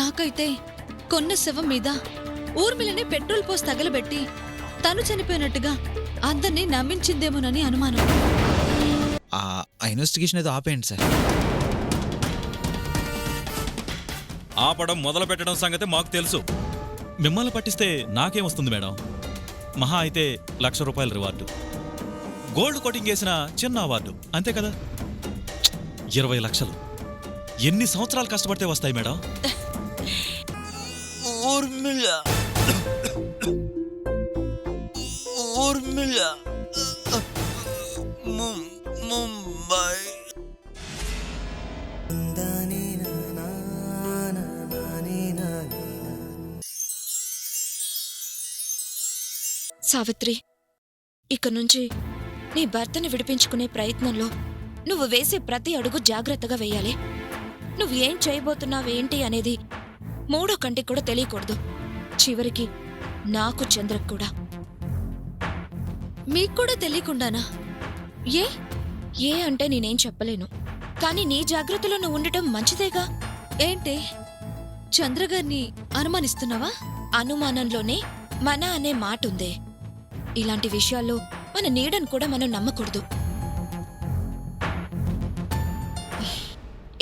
నాకైతే కొన్న శవం మీద ఊర్మిళని పెట్రోల్ పోసి తగలబెట్టి తను చనిపోయినట్టుగా అందరినీ నమ్మించిందేమోనని అనుమానం. ఆ ఇన్వెస్టిగేషన్ ఏదో ఆపేయండి సార్. ఆపడం మొదలు పెట్టడం సంగతి మాకు తెలుసు. మిమ్మల్ని పట్టిస్తే నాకేమొస్తుంది మేడం? మహా అయితే ₹1,00,000 రివార్డు, గోల్డ్ కోటింగ్ వేసిన చిన్న అవార్డు, అంతే కదా. 20 లక్షలు ఎన్ని సంవత్సరాలు కష్టపడితే వస్తాయి మేడం? ముంబై. సావిత్రి, ఇక నుంచి నీ భర్తని విడిపించుకునే ప్రయత్నంలో నువ్వు వేసే ప్రతి అడుగు జాగ్రత్తగా వేయాలి. నువ్వు ఏం చేయబోతున్నావేంటి అనేది మూడో కంటికి కూడా తెలియకూడదు. చివరికి నాకు చంద్రకు కూడా. మీకు కూడా తెలియకుండానా? ఏ అంటే నేనేం చెప్పలేను, కానీ నీ జాగ్రత్తలో నువ్వు ఉండటం మంచిదేగా. ఏంటి, చంద్రగారిని అనుమానిస్తున్నావా? అనుమానంలోనే మన అనే మాట ఉందే. ఇలాంటి విషయాల్లో మన నీడను కూడా మనం నమ్మకూడదు.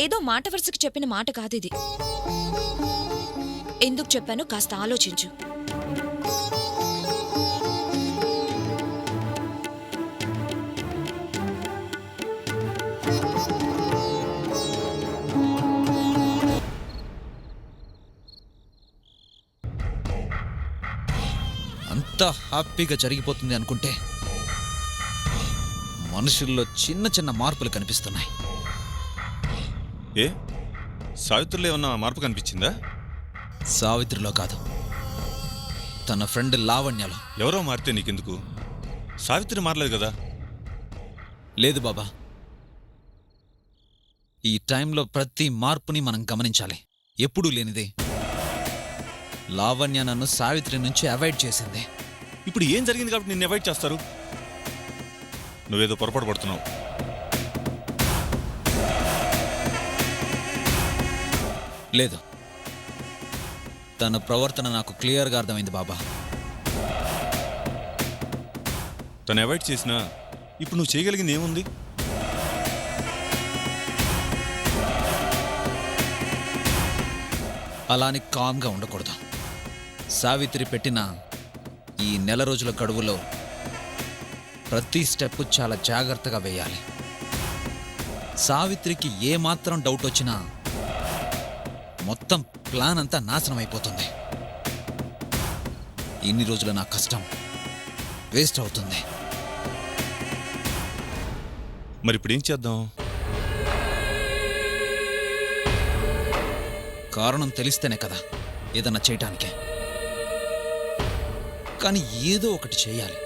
ఏదో మాట వరుసకు చెప్పిన మాట కాదిది. ఎందుకు చెప్పానో కాస్త ఆలోచించు. అంతా హ్యాపీగా జరిగిపోతుంది అనుకుంటే మనుషుల్లో చిన్న చిన్న మార్పులు కనిపిస్తున్నాయి. ఏ సావిత్రిలో ఏమన్నా మార్పు కనిపించిందా? సావిత్రిలో కాదు, తన ఫ్రెండ్ లావణ్యలో. ఎవరో మారితే నీకెందుకు? సావిత్రి మారలేదు కదా. లేదు బాబా, ఈ టైంలో ప్రతి మార్పుని మనం గమనించాలి. ఎప్పుడూ లేనిదే లావణ్య నన్ను సావిత్రి నుంచి అవాయిడ్ చేసింది. ఇప్పుడు ఏం జరిగింది కాబట్టి నిన్ను అవాయిడ్ చేస్తారు? నువ్వేదో పొరపాటు పడుతున్నావు. లేదు, తన ప్రవర్తన నాకు క్లియర్గా అర్థమైంది బాబా. తను అవాయిడ్ చేసినా ఇప్పుడు నువ్వు చేయగలిగింది ఏముంది? అలాని కామ్గా ఉండకూడదు. సావిత్రి పెట్టిన ఈ నెల రోజుల గడువులో ప్రతి స్టెప్ చాలా జాగ్రత్తగా వేయాలి. సావిత్రికి ఏమాత్రం డౌట్ వచ్చినా మొత్తం ప్లాన్ అంతా నాశనం అయిపోతుంది. ఇన్ని రోజుల నా కష్టం వేస్ట్ అవుతుంది. మరి ఇప్పుడు ఏం చేద్దాం? కారణం తెలిస్తేనే కదా ఏదన్నా చేయటానికి. కానీ ఏదో ఒకటి చేయాలి.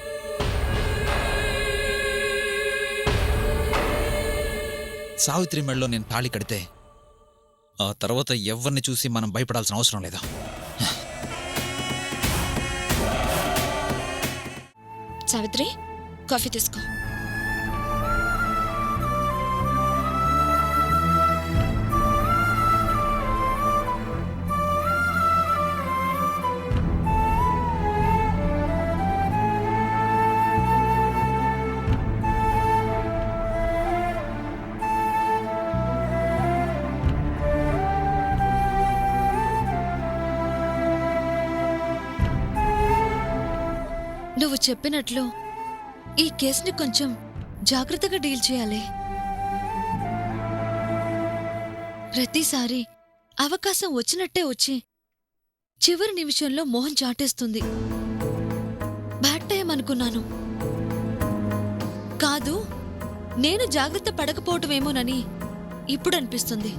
సావిత్రి మెడలో నేను తాళి కడితే ఆ తర్వాత ఎవరిని చూసి మనం భయపడాల్సిన అవసరం లేదా? సావిత్రి, కాఫీ తీసుకో. నువ్వు చెప్పినట్లు ఈ కేసుని కొంచెం జాగ్రత్తగా డీల్ చేయాలి. ప్రతిసారి అవకాశం వచ్చినట్టే వచ్చి చివరి నిమిషంలో మోహన్ చాటేస్తుంది. బ్యాడ్ టైం అనుకున్నాను. కాదు, నేను జాగ్రత్త పడకపోవటమేమోనని ఇప్పుడు అనిపిస్తుంది.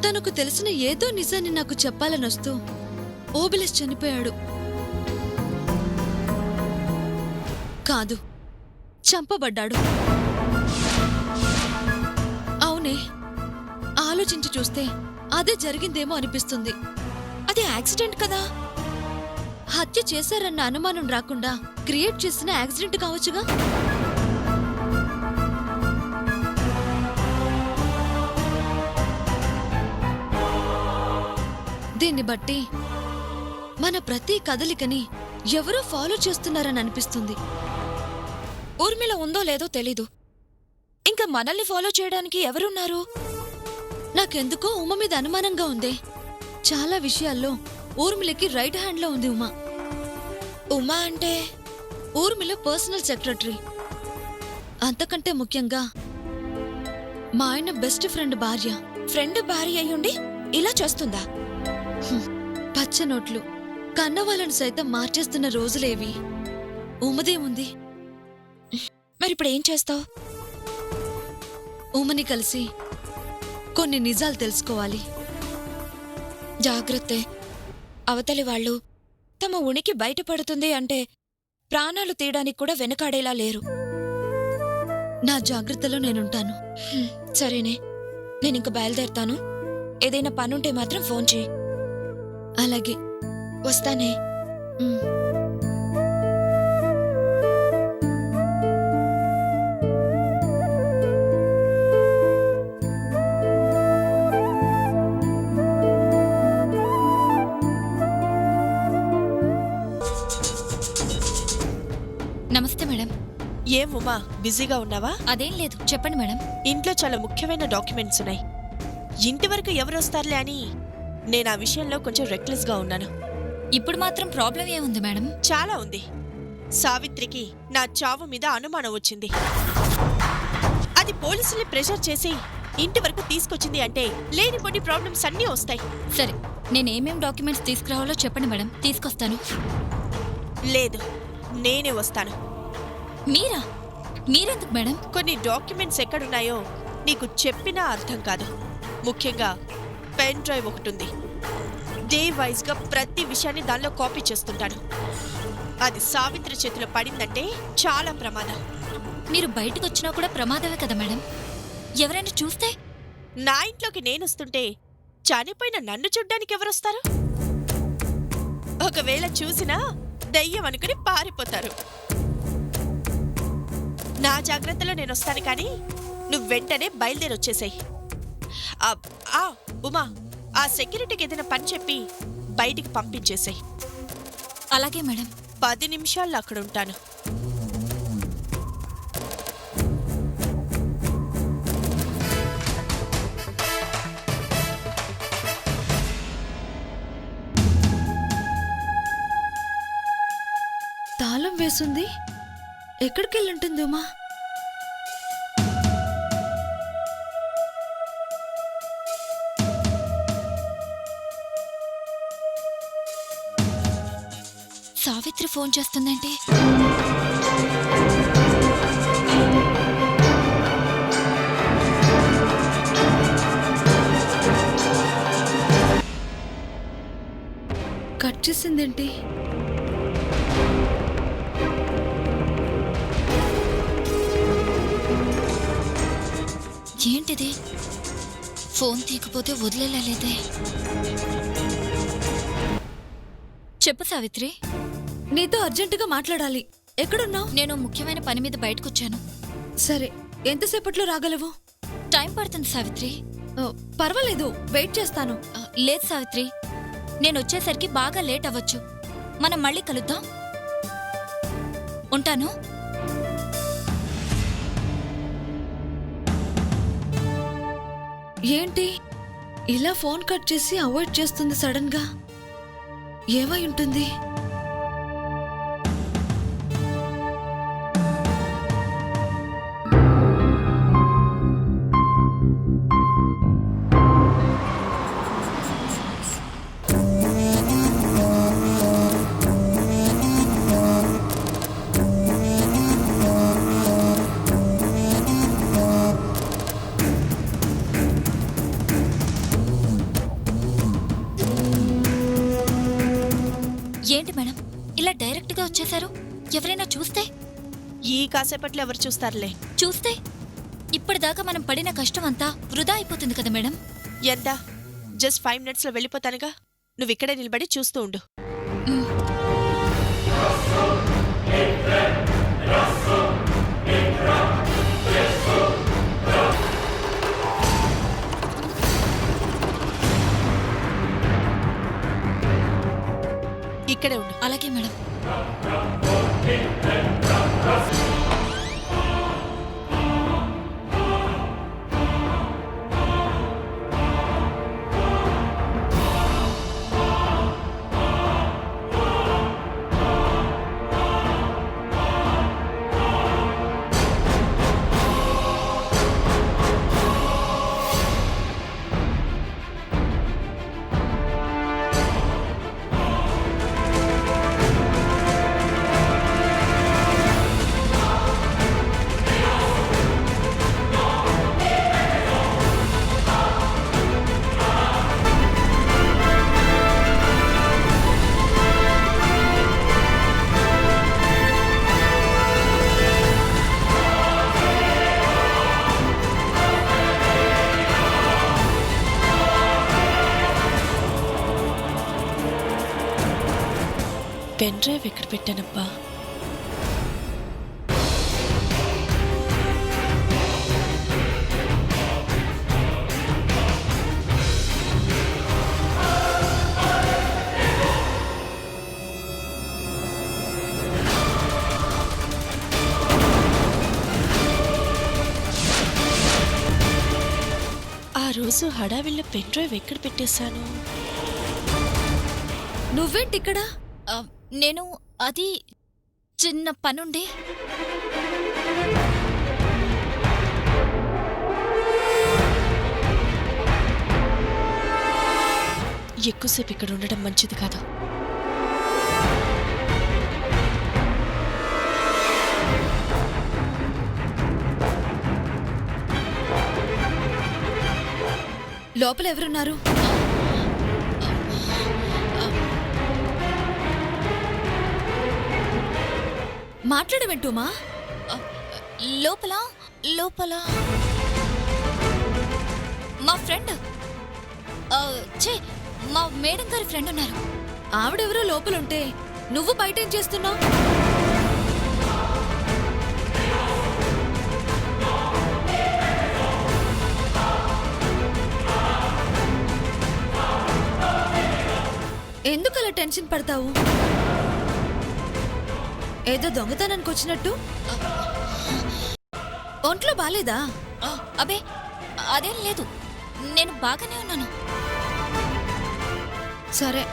తనకు తెలిసిన ఏదో నిజాన్ని నాకు చెప్పాలనొస్తూ ఓబిలస్ చనిపోయాడు. కాదు, చంపబడ్డాడు. అవునే, ఆలోచించి చూస్తే అదే జరిగిందేమో అనిపిస్తుంది. అది యాక్సిడెంట్ కదా. హత్య చేశారన్న అనుమానం రాకుండా క్రియేట్ చేసిన యాక్సిడెంట్ కావచ్చుగా. దీన్ని బట్టి మన ప్రతి కదలికని ఎవరో ఫాలో చేస్తున్నారని అనిపిస్తుంది. ఊర్మిళ ఉందో లేదో తెలీదు. ఇంకా మనల్ని ఫాలో చేయడానికి ఎవరున్నారు? నాకెందుకో ఉమ మీద అనుమానంగా ఉందే. చాలా విషయాల్లో ఊర్మిళకి రైట్ హ్యాండ్లో ఉంది ఉమ. ఉమా అంటే ఊర్మిళ పర్సనల్ సెక్రటరీ. అంతకంటే ముఖ్యంగా మా ఆయన బెస్ట్ ఫ్రెండ్ భార్య. ఫ్రెండ్ భార్య అయ్యుండి ఇలా చేస్తుందా? పచ్చ నోట్లు కన్నవాళ్ళను సైతం మార్చేస్తున్న రోజులేవి. ఉమదేముంది? మరిప్పుడు ఏం చేస్తావు? ఉమని కలిసి కొన్ని నిజాలు తెలుసుకోవాలి. జాగ్రత్తే. అవతలి వాళ్ళు తమ ఉనికి బయటపడుతుంది అంటే ప్రాణాలు తీయడానికి కూడా వెనకాడేలా లేరు. నా జాగ్రత్తలో నేనుంటాను. సరేనే, నేనింక బయలుదేరుతాను. ఏదైనా పనుంటే మాత్రం ఫోన్ చేయి. అలాగే. వస్తానే. ఉమ్. నమస్తే మేడం. ఏం ఉమా, బిజీగా ఉన్నావా? అదేం లేదు, చెప్పండి మేడం. ఇంట్లో చాలా ముఖ్యమైన డాక్యుమెంట్స్ ఉన్నాయి. ఇంటి వరకు ఎవరొస్తారులే అని నేను ఆ విషయంలో కొంచెం రెక్లెస్గా ఉన్నాను. ఇప్పుడు మాత్రం ప్రాబ్లం ఏముంది మేడం? చాలా ఉంది. సావిత్రికి నా చావు మీద అనుమానం వచ్చింది. అది పోలీసుల్ని ప్రెషర్ చేసి ఇంటి వరకు తీసుకొచ్చింది అంటే లేని కొన్ని ప్రాబ్లమ్స్ అన్నీ వస్తాయి. సరే, నేనేమేం డాక్యుమెంట్స్ తీసుకురావాలో చెప్పండి మేడం, తీసుకొస్తాను. లేదు, నేనే వస్తాను. మీరా? మీరెందుకు మేడం? కొన్ని డాక్యుమెంట్స్ ఎక్కడున్నాయో నీకు చెప్పినా అర్థం కాదు. ముఖ్యంగా పెన్ డ్రైవ్ ఒకటి ఉంది. డే వైజ్గా ప్రతి విషయాన్ని దానిలో కాపీ చేస్తుంటాను. అది సావిత్రి చేతిలో పడిందంటే చాలా ప్రమాదం. మీరు బయటకు వచ్చినా కూడా ప్రమాదమే కదా మేడం. ఎవరైనా చూస్తే? నా ఇంట్లోకి నేనొస్తుంటే చనిపోయిన నన్ను చూడ్డానికి ఎవరొస్తారు? ఒకవేళ చూసినా దయ్యం అనుకుని పారిపోతారు. నా జాగ్రత్తలో నేనొస్తాను, కానీ నువ్వు వెంటనే బయలుదేరొచ్చేసాయి. ఉమా, ఆ సెక్యూరిటీకి ఏదైనా పని చెప్పి బయటికి పంపించేసాయి. అలాగే మేడం. 10 నిమిషాల్లో అక్కడ ఉంటాను. తాళం వేసుంది. ఎక్కడికెళ్ళుంటుంది ఉమా? సావిత్రి ఫోన్ చేస్తుందంటే కట్ చేసిందేంటి? ఏంటిది? ఫోన్ తీయకపోతే వదిలేలేదే. చెప్పు సావిత్రి. నీతో అర్జెంటుగా మాట్లాడాలి. ఎక్కడున్నావు? నేను ముఖ్యమైన పని మీద బయటకొచ్చాను. సరే, ఎంతసేపట్లో రాగలవు? టైం పడుతుంది సావిత్రి. పర్వాలేదు, వెయిట్ చేస్తాను. లేదు సావిత్రి, నేను వచ్చేసరికి బాగా లేట్ అవ్వచ్చు. మనం మళ్ళీ కలుద్దాం. ఉంటాను. ఏంటి ఇలా ఫోన్ కట్ చేసి అవాయిడ్ చేస్తుంది సడన్ గా? ఏమై ఉంటుంది? ఏంటి మేడం, ఇలా డైరెక్ట్ గా వచ్చేశారు? ఎవరైనా చూస్తే? ఈ కాసేపట్లో ఎవరు చూస్తారులే. చూస్తే ఇప్పటిదాకా మనం పడిన కష్టం అంతా వృధా అయిపోతుంది కదా మేడం. ఎంత? జస్ట్ 5 minutesలో వెళ్ళిపోతానుగా. నువ్వు ఇక్కడే నిలబడి చూస్తూ ఉండు. అలాగే మేడం. పెన్ డ్రైవ్ ఎక్కడ పెట్టానబ్బా? ఆ రోజు హడావిల్లో పెన్ డ్రైవ్ ఎక్కడ పెట్టేశాను? నువ్వేంటిక్కడ? ఆ, నేను అది చిన్న పనుండి. ఎక్కువసేపు ఇక్కడ ఉండడం మంచిది కాదు. లోపల ఎవరున్నారు? మాట్లాడవేంటోమా? లోపల లోపల మా ఫ్రెండ్, ఛే, మా మేడం గారి ఫ్రెండ్ ఉన్నారు. ఆవిడెవరో లోపలుంటే నువ్వు బయటేం చేస్తున్నావు? ఎందుకలా టెన్షన్ పడతావు? ఏదో దొంగతనానికి వచ్చినట్టు. ఒంట్లో బాలేదా? అబే, అదేం లేదు, నేను బాగానే ఉన్నాను. సరే,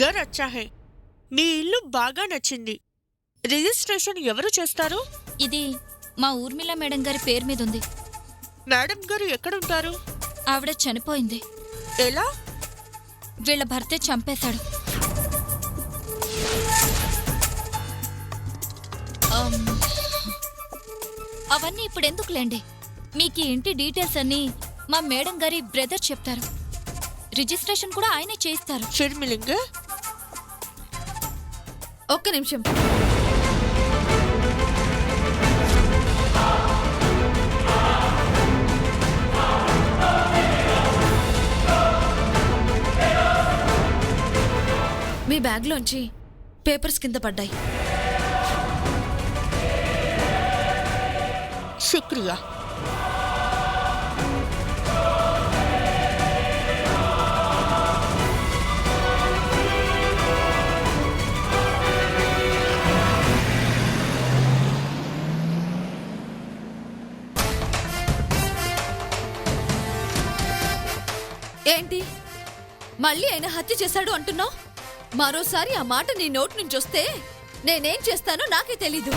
घर अच्छा है. మీ ఇల్లు బాగా నచ్చింది. రిజిస్ట్రేషన్ ఎవరు చేస్తారు? ఇది మా ఊర్మిళ మేడం గారి పేరు మీద ఉంది. మేడం గారు ఎక్కడుంటారు? ఆవిడ చనిపోయింది. ఎలా? వీళ్ళ భర్తే చంపేశాడు. అవన్నీ ఇప్పుడు ఎందుకులేండి, మీకు ఈ ఇంటి డీటెయిల్స్ అన్నీ మా మేడం గారి బ్రదర్ చెప్తారు. రిజిస్ట్రేషన్ కూడా ఆయనే చేయిస్తారు. ఫిర్ మిలింగే. ఒక్క నిమిషం. మీ బ్యాగ్లోంచి పేపర్స్ కింద పడ్డాయి. శుక్రియా. ఏంటి, మళ్ళీ ఆయన హత్య చేశాడు అంటున్నావు? మరోసారి ఆ మాట నీ నోటి నుంచి వస్తే నేనేం చేస్తానో నాకే తెలీదు.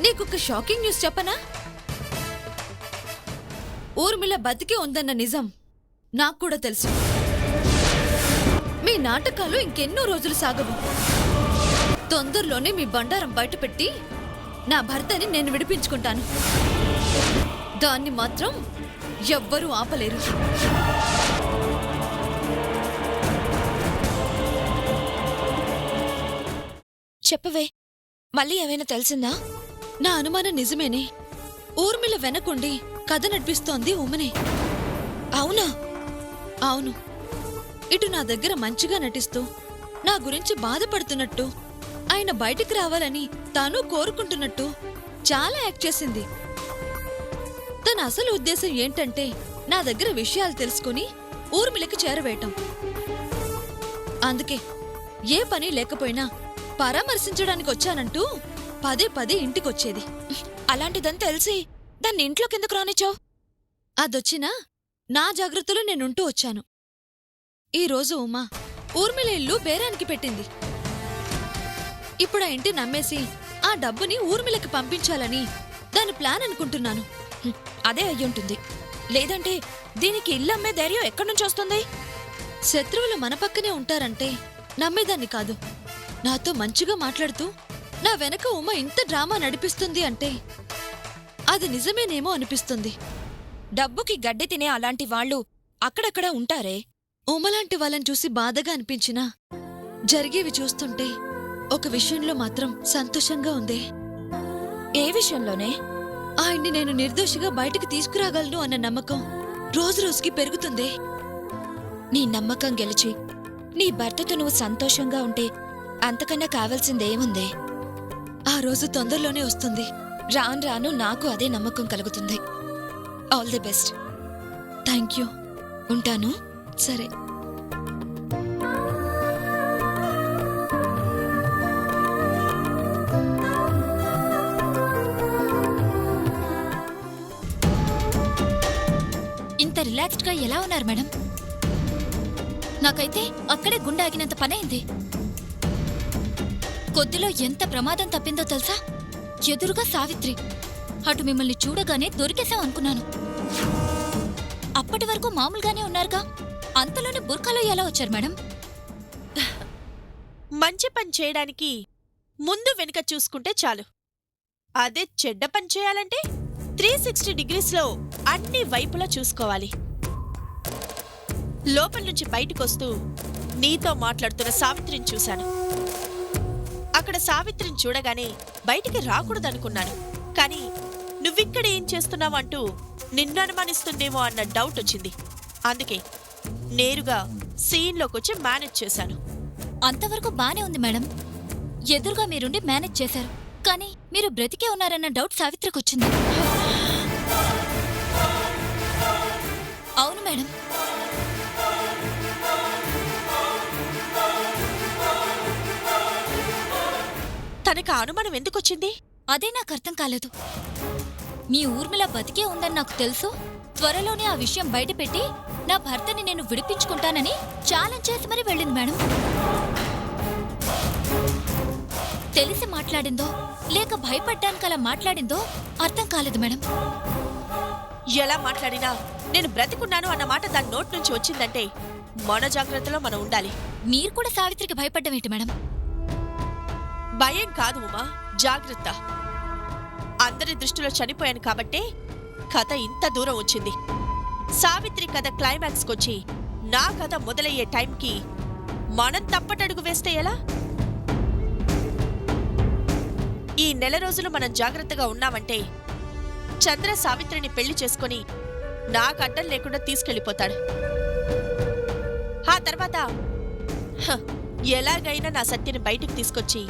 నీకొక షాకింగ్ న్యూస్ చెప్పనా? ఊర్మిళ బతికే ఉందన్న నిజం నాకు కూడా తెలుసు. మీ నాటకాలు ఇంకెన్నో రోజులు సాగవు. తొందరలోనే మీ బండారం బయటపెట్టి నా భర్తని నేను విడిపించుకుంటాను. దాన్ని మాత్రం ఎవ్వరూ ఆపలేరు. చెప్పవే, మళ్ళీ ఏమైనా తెలిసిందా? నా అనుమానం నిజమేనే. ఊర్మిళ వెనకుండి కథ నడిపిస్తోంది ఉమనే. అవునా? అవును. ఇటు నా దగ్గర మంచిగా నటిస్తూ నా గురించి బాధపడుతున్నట్టు, ఆయన బయటికి రావాలని తాను కోరుకుంటున్నట్టు చాలా యాక్ట్ చేసింది. తన అసలు ఉద్దేశం ఏంటంటే నా దగ్గర విషయాలు తెలుసుకుని ఊర్మిళకి చేరవేయటం. అందుకే ఏ పని లేకపోయినా పరామర్శించడానికి వచ్చానంటూ పదే పదే ఇంటికొచ్చేది. అలాంటిదని తెలిసి దాన్ని ఇంట్లోకి ఎందుకు రానిచ్చావు? అదొచ్చినా నా జాగ్రత్తలో నేనుంటూ వచ్చాను. ఈరోజు ఉమా ఊర్మిళ ఇల్లు బేరానికి పెట్టింది. ఇప్పుడు ఆ ఇంటి నమ్మేసి ఆ డబ్బుని ఊర్మిళకి పంపించాలని దాని ప్లాన్ అనుకుంటున్నాను. అదే అయ్యుంటుంది. లేదంటే దీనికి ఇల్లమ్మే ధైర్యం ఎక్కడి నుంచి వస్తుంది? శత్రువులు మన పక్కనే ఉంటారంటే నమ్మేదాన్ని కాదు. నాతో మంచిగా మాట్లాడుతూ నా వెనక ఉమ ఇంత డ్రామా నడిపిస్తుంది అంటే అది నిజమేనేమో అనిపిస్తుంది. డబ్బుకి గడ్డి తినే అలాంటి వాళ్ళు అక్కడక్కడ ఉంటారే. ఉమలాంటి వాళ్ళని చూసి బాధగా అనిపించినా జరిగేవి చూస్తుంటే ఒక విషయంలో మాత్రం సంతోషంగా ఉంది. ఏ విషయంలోనే? ఆయన్ని నేను నిర్దోషిగా బయటికి తీసుకురాగలను అన్న నమ్మకం రోజురోజుకి పెరుగుతుంది. నీ నమ్మకం గెలిచి నీ భర్తతో నువ్వు సంతోషంగా ఉంటే అంతకన్నా కావాల్సిందేముందే? ఆ రోజు తొందరలోనే వస్తుంది. రాను రాను నాకు అదే నమ్మకం కలుగుతుంది. All the best. Thank you. ఉంటాను. సరే. ఇంత రిలాక్స్డ్ గా ఎలా ఉన్నారు మేడం? నాకైతే అక్కడే గుండాగినంత పనైంది. కొద్దిలో ఎంత ప్రమాదం తప్పిందో తెలుసా? ఎదురుగా సావిత్రి. అటు మిమ్మల్ని చూడగానే దొరికేశాం అనుకున్నాను. అప్పటి వరకు మామూలుగానే ఉన్నారుగా, అంతలోనే బుర్ఖాలో ఎలా వచ్చారు మేడం? మంచి పని చేయడానికి ముందు వెనుక చూసుకుంటే చాలు. అదే చెడ్డ పని చేయాలంటే 360 డిగ్రీస్లో అన్ని వైపులా చూసుకోవాలి. లోపల నుంచి బయటకొస్తూ నీతో మాట్లాడుతున్న సావిత్రిని చూశాను. అక్కడ సావిత్రిని చూడగానే బయటికి రాకూడదనుకున్నాను. కానీ నువ్విక్కడ ఏం చేస్తున్నావంటూ నిన్ను అనుమానిస్తుందేమో అన్న డౌట్ వచ్చింది. అందుకే నేరుగా సీన్లోకొచ్చి మేనేజ్ చేశాను. అంతవరకు బానే ఉంది మేడం. ఎదురుగా మీరుండి మేనేజ్ చేశారు. కానీ మీరు బ్రతికే ఉన్నారన్న డౌట్ సావిత్రికి వచ్చింది. అవును మేడం. తనకు అనుమానం ఎందుకొచ్చింది? అదే నాకు అర్థం కాలేదు. మీ ఊర్మిళ బతికే ఉందని నాకు తెలుసు. త్వరలోనే ఆ విషయం బయటపెట్టి నా భర్తని నేను విడిపించుకుంటానని ఛాలెంజ్ చేసి మరీ వెళ్ళింది మేడం. తెలిసి మాట్లాడిందో లేక భయపడ్డానికి అలా మాట్లాడిందో అర్థం కాలేదు మేడం. ఎలా మాట్లాడినా నేను బ్రతికున్నాను అన్న మాట దాని నోట్ నుంచి వచ్చిందంటే మన జాగ్రత్తలో మనం ఉండాలి. మీరు కూడా సావిత్రికి భయపడ్డం ఏంటి మేడం? భయం కాదు ఉమా, జాగ్రత్త. అందరి దృష్టిలో చనిపోయాను కాబట్టే కథ ఇంత దూరం వచ్చింది. సావిత్రి కథ క్లైమాక్స్కొచ్చి నా కథ మొదలయ్యే టైంకి మనం తప్పటడుగు వేస్తే ఎలా? ఈ నెల రోజులు మనం జాగ్రత్తగా ఉన్నామంటే చంద్ర సావిత్రిని పెళ్లి చేసుకుని నాకు అడ్డం లేకుండా తీసుకెళ్లిపోతాడు. ఆ తర్వాత ఎలాగైనా నా సత్యని బయటికి తీసుకొచ్చి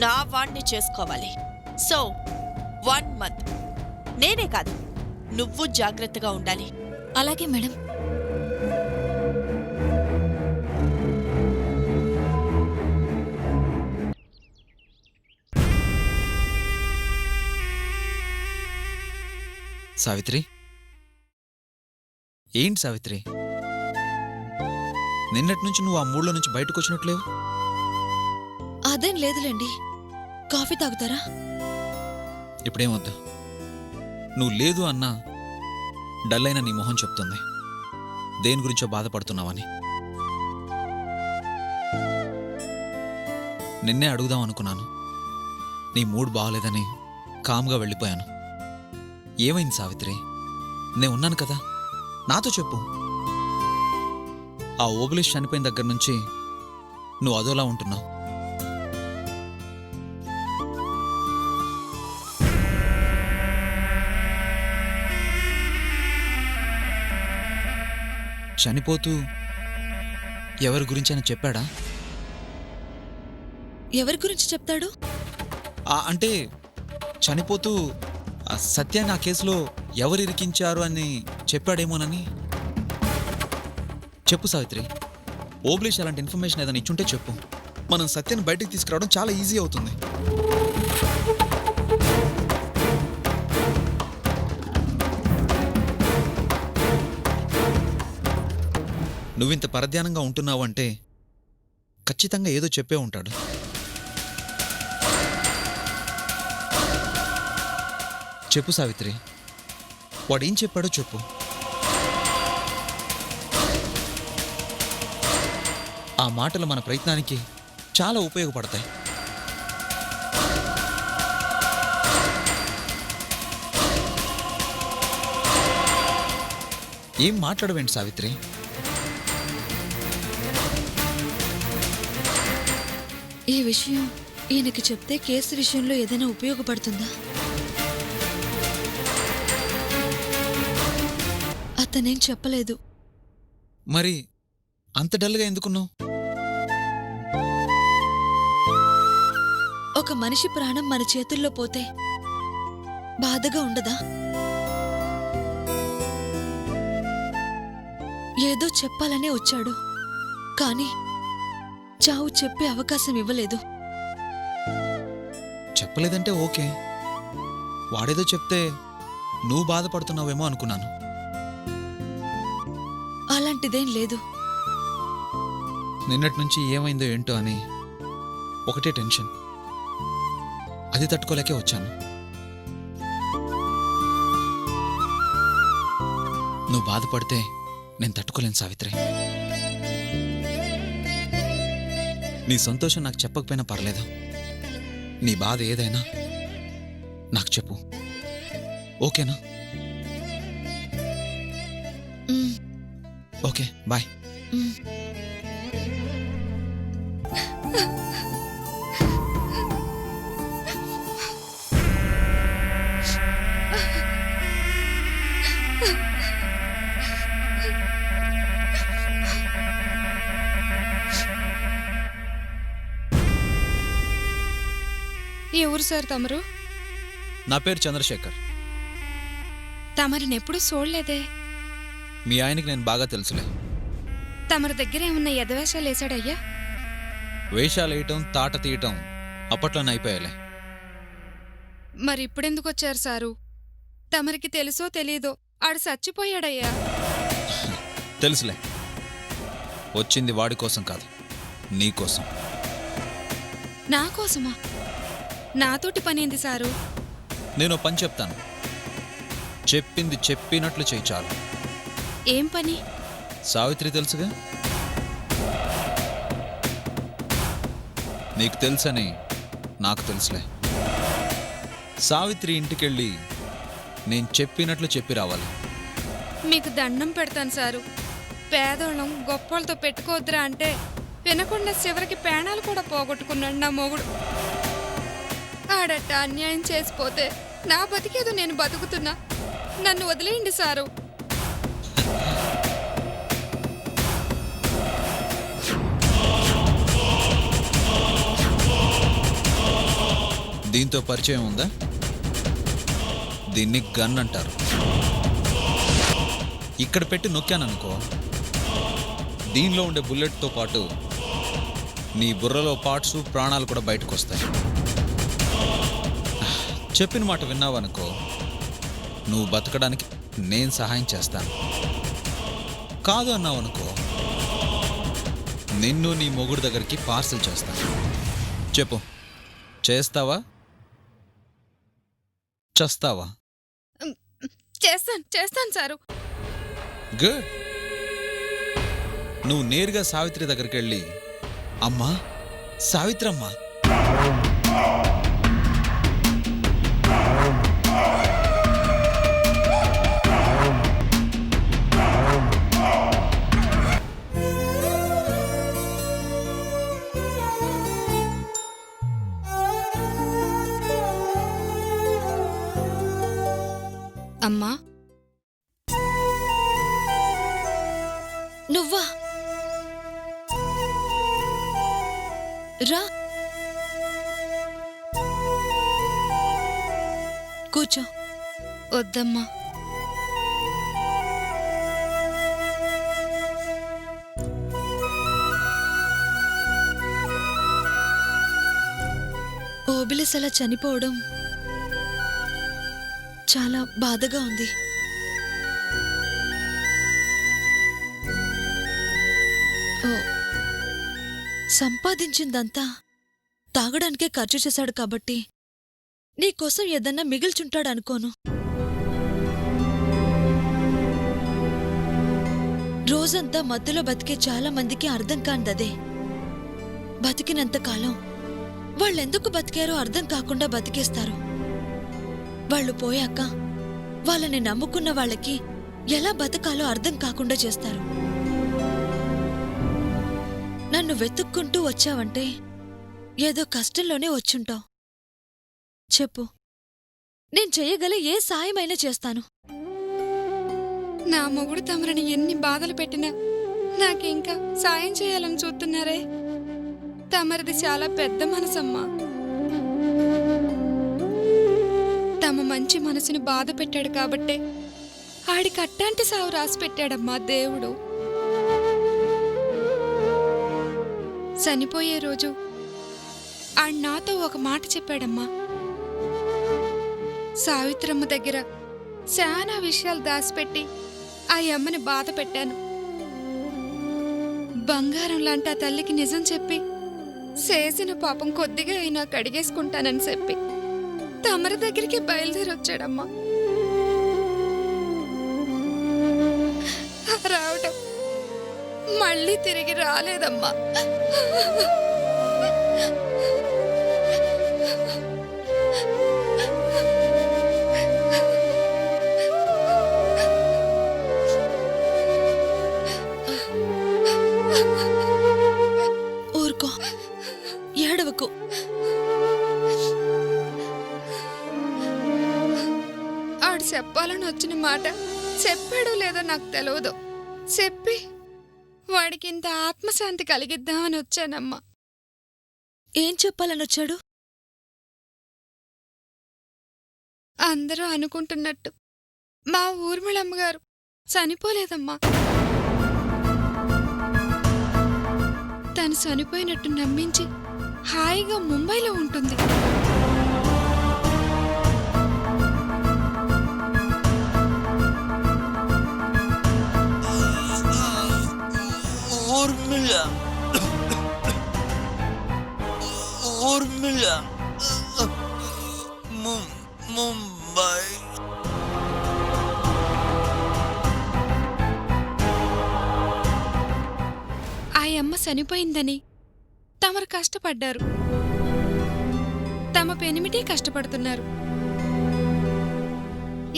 నా వాణ్ణి చేసుకోవాలి. సో 1 month నేనే కాదు, నువ్వు జాగ్రత్తగా ఉండాలి. అలాగే మేడం. సావిత్రి, ఏంటి సావిత్రి, నిన్నటి నుంచి నువ్వు ఆ మూడ్లో నుంచి బయటకు వచ్చినట్లేవు? అదేం లేదులేండి. కాఫీ తాగుతారా? ఇప్పుడేమొద్దు. నువ్వు లేదు అన్నా డల్ అయిన నీ మొహం చెప్తుంది దేని గురించో బాధపడుతున్నావని. నిన్నే అడుగుదాం అనుకున్నాను. నీ మూడ్ బాగలేదని కామ్గా వెళ్ళిపోయాను. ఏమైంది సావిత్రి? నేను ఉన్నాను కదా, నాతో చెప్పు. ఆ ఓబులేష్ చనిపోయిన దగ్గర నుంచి నువ్వు అదోలా ఉంటున్నావు. చనిపోతూ ఎవరి గురించి అని చెప్పాడా? ఎవరి గురించి చెప్తాడు? అంటే చనిపోతూ సత్యాన్ని ఆ కేసులో ఎవరు ఇరికించారు అని చెప్పాడేమోనని. చెప్పు సావిత్రి, ఓబ్లేష్ అలాంటి ఇన్ఫర్మేషన్ ఏదైనా ఇచ్చుంటే చెప్పు. మనం సత్యాన్ని బయటికి తీసుకురావడం చాలా ఈజీ అవుతుంది. నువ్వింత పరధ్యానంగా ఉంటున్నావు అంటే ఖచ్చితంగా ఏదో చెప్పే ఉంటాడు. చెప్పు సావిత్రి, వాడేం చెప్పాడో చెప్పు. ఆ మాటలు మన ప్రయత్నానికి చాలా ఉపయోగపడతాయి. ఏం మాట్లాడవేంటి సావిత్రి? ఈ విషయం ఈయనకి చెప్తే కేసు విషయంలో ఏదైనా ఉపయోగపడుతుందా? అతనేం చెప్పలేదు. మరి అంత డల్గా ఎందుకున్నావు? ఒక మనిషి ప్రాణం మన చేతుల్లో పోతే బాధగా ఉండదా? ఏదో చెప్పాలనే వచ్చాడు, కానీ చావు చెప్పే అవకాశం ఇవ్వలేదు. చెప్పలేదంటే ఓకే, వాడేదో చెప్తే నువ్వు బాధపడుతున్నావేమో అనుకున్నాను. అలాంటిదేం లేదు. నిన్నటి నుంచి ఏమైందో ఏంటో అని ఒకటే టెన్షన్. అది తట్టుకోలేకే వచ్చాను. నువ్వు బాధపడితే నేను తట్టుకోలేను సావిత్రి. నీ సంతోషం నాకు చెప్పకపోయినా పర్లేదు. నీ బాధ ఏదైనా నాకు చెప్పు, ఓకేనా? Okay, bye. ఎవరు సార్ తమరు? నా పేరు చంద్రశేఖర్. తమరినెప్పుడు చూడలేదే. మీ ఆయనకి నేను బాగా తెలుసులే. తమరి దగ్గర ఏమన్నా ఎదవేషాలు వేసాడయ్యా? వేషాలు వేయటం, తాట తీయటం అప్పట్లోనే అయిపోయాలే. మరి ఇప్పుడెందుకు వచ్చారు సారు? తమరికి తెలుసో తెలీదో ఆడు చచ్చిపోయాడయ్యా. తెలుసులే, వచ్చింది వాడి కోసం కాదు, నీ కోసం. నా కోసమా? నాతోటి పనేంది సారు? నేను పని చెప్తాను, చెప్పింది చెప్పినట్లు చేయి చాలు. ఏం పని? సావిత్రి తెలుసుగా? నీకు తెలుసని నాకు తెలుసులే. సావిత్రి ఇంటికెళ్ళి నేను చెప్పినట్లు చెప్పి రావాలి. మీకు దండం పెడతాను సారు. పేదోళ్ళం గొప్పలతో పెట్టుకోవద్దురా అంటే వినకుండా చివరికి పేణాలు కూడా పోగొట్టుకున్నాడు నా మొగుడు. ఆడట్ట అన్యాయం చేసిపోతే నా బతికేదో నేను బతుకుతున్నా. నన్ను వదిలేయండి సారు. దీంతో పరిచయం ఉందా? దీన్ని గన్ అంటారు. ఇక్కడ పెట్టి నొక్కాననుకో, దీనిలో ఉండే బుల్లెట్తో పాటు నీ బుర్రలో పార్ట్స్, ప్రాణాలు కూడా బయటకు వస్తాయి. చెప్పిన మాట విన్నావనుకో, నువ్వు బతకడానికి నేను సహాయం చేస్తాను. కాదు అన్నావనుకో, నిన్ను నీ మొగుడు దగ్గరికి పార్సల్ చేస్తాను. చెప్పు, చేస్తావా చస్తావా? చేస్తాను సారు. గుడ్. నువ్వు నేరుగా సావిత్రి దగ్గరికి వెళ్ళి, అమ్మా సావిత్రమ్మా అమ్మా నువ్వా? రా, కూర్చో. వద్దమ్మా. ఓబిలిస్ అలా చనిపోవడం చాలా బాధగా ఉంది. ఓ, సంపాదించిందంతా తాగడానికే ఖర్చు చేశాడు కాబట్టి నీకోసం ఏదన్నా మిగిల్చుంటాడనుకోను. రోజంతా మధ్యలో బతికే చాలా మందికి అర్థం కానిదదే. బతికినంతకాలం వాళ్ళెందుకు బతికారో అర్థం కాకుండా బతికేస్తారు. వాళ్ళు పోయాక వాళ్ళని నమ్ముకున్న వాళ్ళకి ఎలా బతకాలో అర్థం కాకుండా చేస్తారు. నన్ను వెతుక్కుంటూ వచ్చావంటే ఏదో కష్టంలోనే వచ్చుంటావు. చెప్పు, నేను చెయ్యగల ఏ సాయమైనా చేస్తాను. నా మొగుడు తమరని ఎన్ని బాధలు పెట్టినా నాకింకా సాయం చేయాలని చూస్తున్నారే. తమరిది చాలా పెద్ద మనసమ్మా. తమ మంచి మనసుని బాధ పెట్టాడు కాబట్టే ఆడికి అట్టాంటి సావు రాసి పెట్టాడమ్మా దేవుడు. చనిపోయే రోజు ఆడు నాతో ఒక మాట చెప్పాడమ్మా. సావిత్రమ్మ దగ్గర చాలా విషయాలు దాచిపెట్టి ఆ అమ్మని బాధ పెట్టాను. బంగారం లాంటి ఆ తల్లికి నిజం చెప్పి చేసిన పాపం కొద్దిగా అయినా కడిగేసుకుంటానని చెప్పి తమరి దగ్గరికి బయలుదేరొచ్చాడమ్మా. రావటం మళ్ళీ తిరిగి రాలేదమ్మా. ఊరుకో, ఏడవకు. ఆడు చెప్పాలని వచ్చిన మాట చెప్పాడో లేదో నాకు తెలియదు. చెప్పి వాడికి ఇంత ఆత్మశాంతి కలిగిద్దామని వచ్చానమ్మా. ఏం చెప్పాలనొచ్చాడు? అందరూ అనుకుంటున్నట్టు మా ఊర్మిళమ్మగారు చనిపోలేదమ్మా. తను చనిపోయినట్టు నమ్మించి హాయిగా ముంబైలో ఉంటుంది. ముంబై. ఆ అమ్మ చనిపోయిందని తమరు కష్టపడ్డారు. తమ పెనిమిటి కష్టపడుతున్నారు.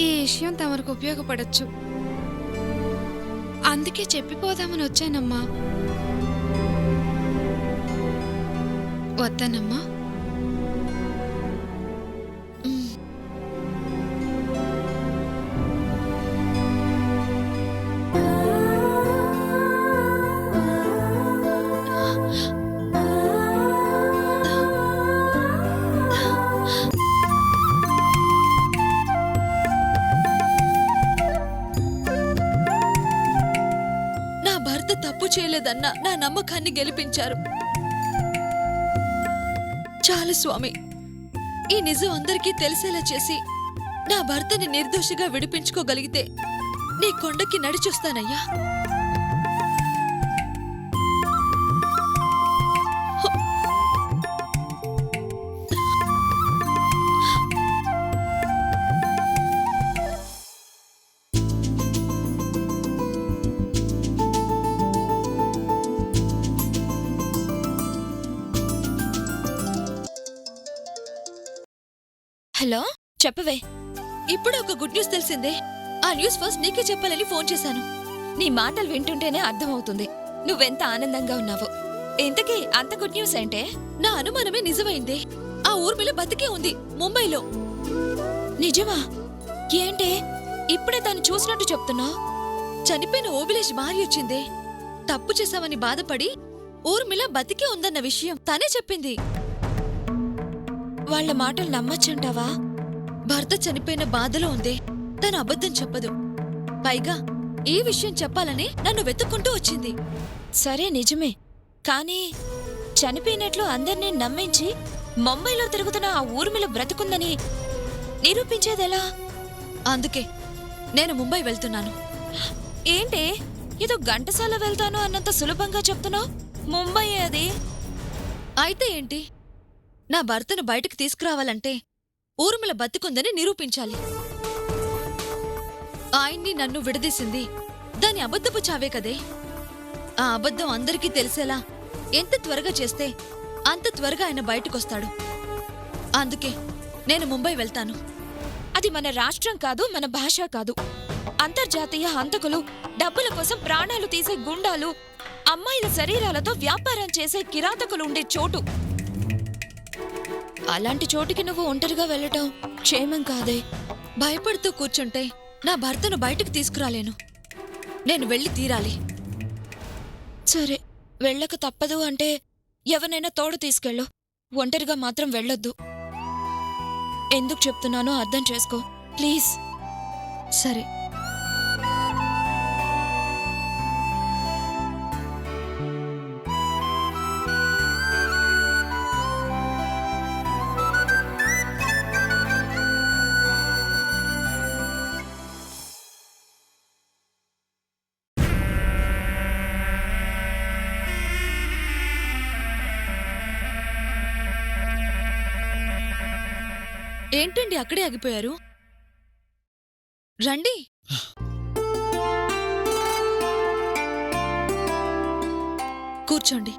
ఈ విషయం తమరికి ఉపయోగపడచ్చు. అందుకే చెప్పిపోదామని వచ్చానమ్మా. వద్దనమ్మా. నా భర్త తప్పు చేయలేదన్న నా నమ్మకాన్ని గెలిపించారు. చాలు స్వామి, ఈ నిజం అందరికీ తెలిసేలా చేసి నా భర్తని నిర్దోషిగా విడిపించుకోగలిగితే నీ కొండకి నడిచొస్తానయ్యా. హలో, చెప్పవే. ఇప్పుడు ఒక గుడ్ న్యూస్ తెలిసిందే. ఆ న్యూస్ ఫస్ట్ నీకే చెప్పాలని ఫోన్ చేశాను. నీ మాటలు వింటుంటేనే అర్థమవుతుంది నువ్వెంత ఆనందంగా ఉన్నావో. ఇంతకీ అంత గుడ్ న్యూస్ ఏంటే? నా అనుమానమే నిజమైందే. ఆ ఊర్మిళ బతికే ఉంది ముంబైలో. నిజమా? ఏంటే ఇప్పుడే దాన్ని చూసినట్టు చెప్తున్నావు. చనిపోయిన ఓబిలేష్ భార్య వచ్చిందే, తప్పు చేశామని బాధపడి ఊర్మిళ బతికే ఉందన్న విషయం తనే చెప్పింది. వాళ్ళ మాటలు నమ్మచ్చంటావా? భర్త చనిపోయిన బాధలో ఉందే, తను అబద్ధం చెప్పదు. పైగా ఈ విషయం చెప్పాలని నన్ను వెతుక్కుంటూ వచ్చింది. సరే నిజమే, కానీ చనిపోయినట్లు అందర్నీ నమ్మించి ముంబైలో తిరుగుతున్న ఆ ఊర్మిళ బ్రతుకుందని నిరూపించేదెలా? అందుకే నేను ముంబై వెళ్తున్నాను. ఏంటే ఏదో ఘంటసాల వెళ్తాను అన్నంత సులభంగా చెప్తున్నావు? ముంబై అది. అయితే ఏంటి? నా భర్తను బయటకు తీసుకురావాలంటే ఊర్మిళ బతికుందని నిరూపించాలి. ఆయన్ని నన్ను విడదీసింది దాని అబద్ధపు చావే కదే. ఆ అబద్ధం అందరికీ తెలిసేలా ఎంత త్వరగా చేస్తే అంత త్వరగా ఆయన బయటకొస్తాడు. అందుకే నేను ముంబై వెళ్తాను. అది మన రాష్ట్రం కాదు, మన భాష కాదు. అంతర్జాతీయ హంతకులు, డబ్బుల కోసం ప్రాణాలు తీసే గుండాలు, అమ్మాయిల శరీరాలతో వ్యాపారం చేసే కిరాతకులు ఉండే చోటు. అలాంటి చోటికి నువ్వు ఒంటరిగా వెళ్ళటం క్షేమం కాదే. భయపడుతూ కూర్చుంటే నా భర్తను బయటకు తీసుకురాలేను. నేను వెళ్ళి తీరాలి. సరే, వెళ్ళక తప్పదు అంటే ఎవరినైనా తోడు తీసుకెళ్ళు. ఒంటరిగా మాత్రం వెళ్ళొద్దు. ఎందుకు చెప్తున్నానో అర్థం చేసుకో ప్లీజ్. సరే. ఏంటండి అక్కడే ఆగిపోయారు? రండి. కూర్చోండి.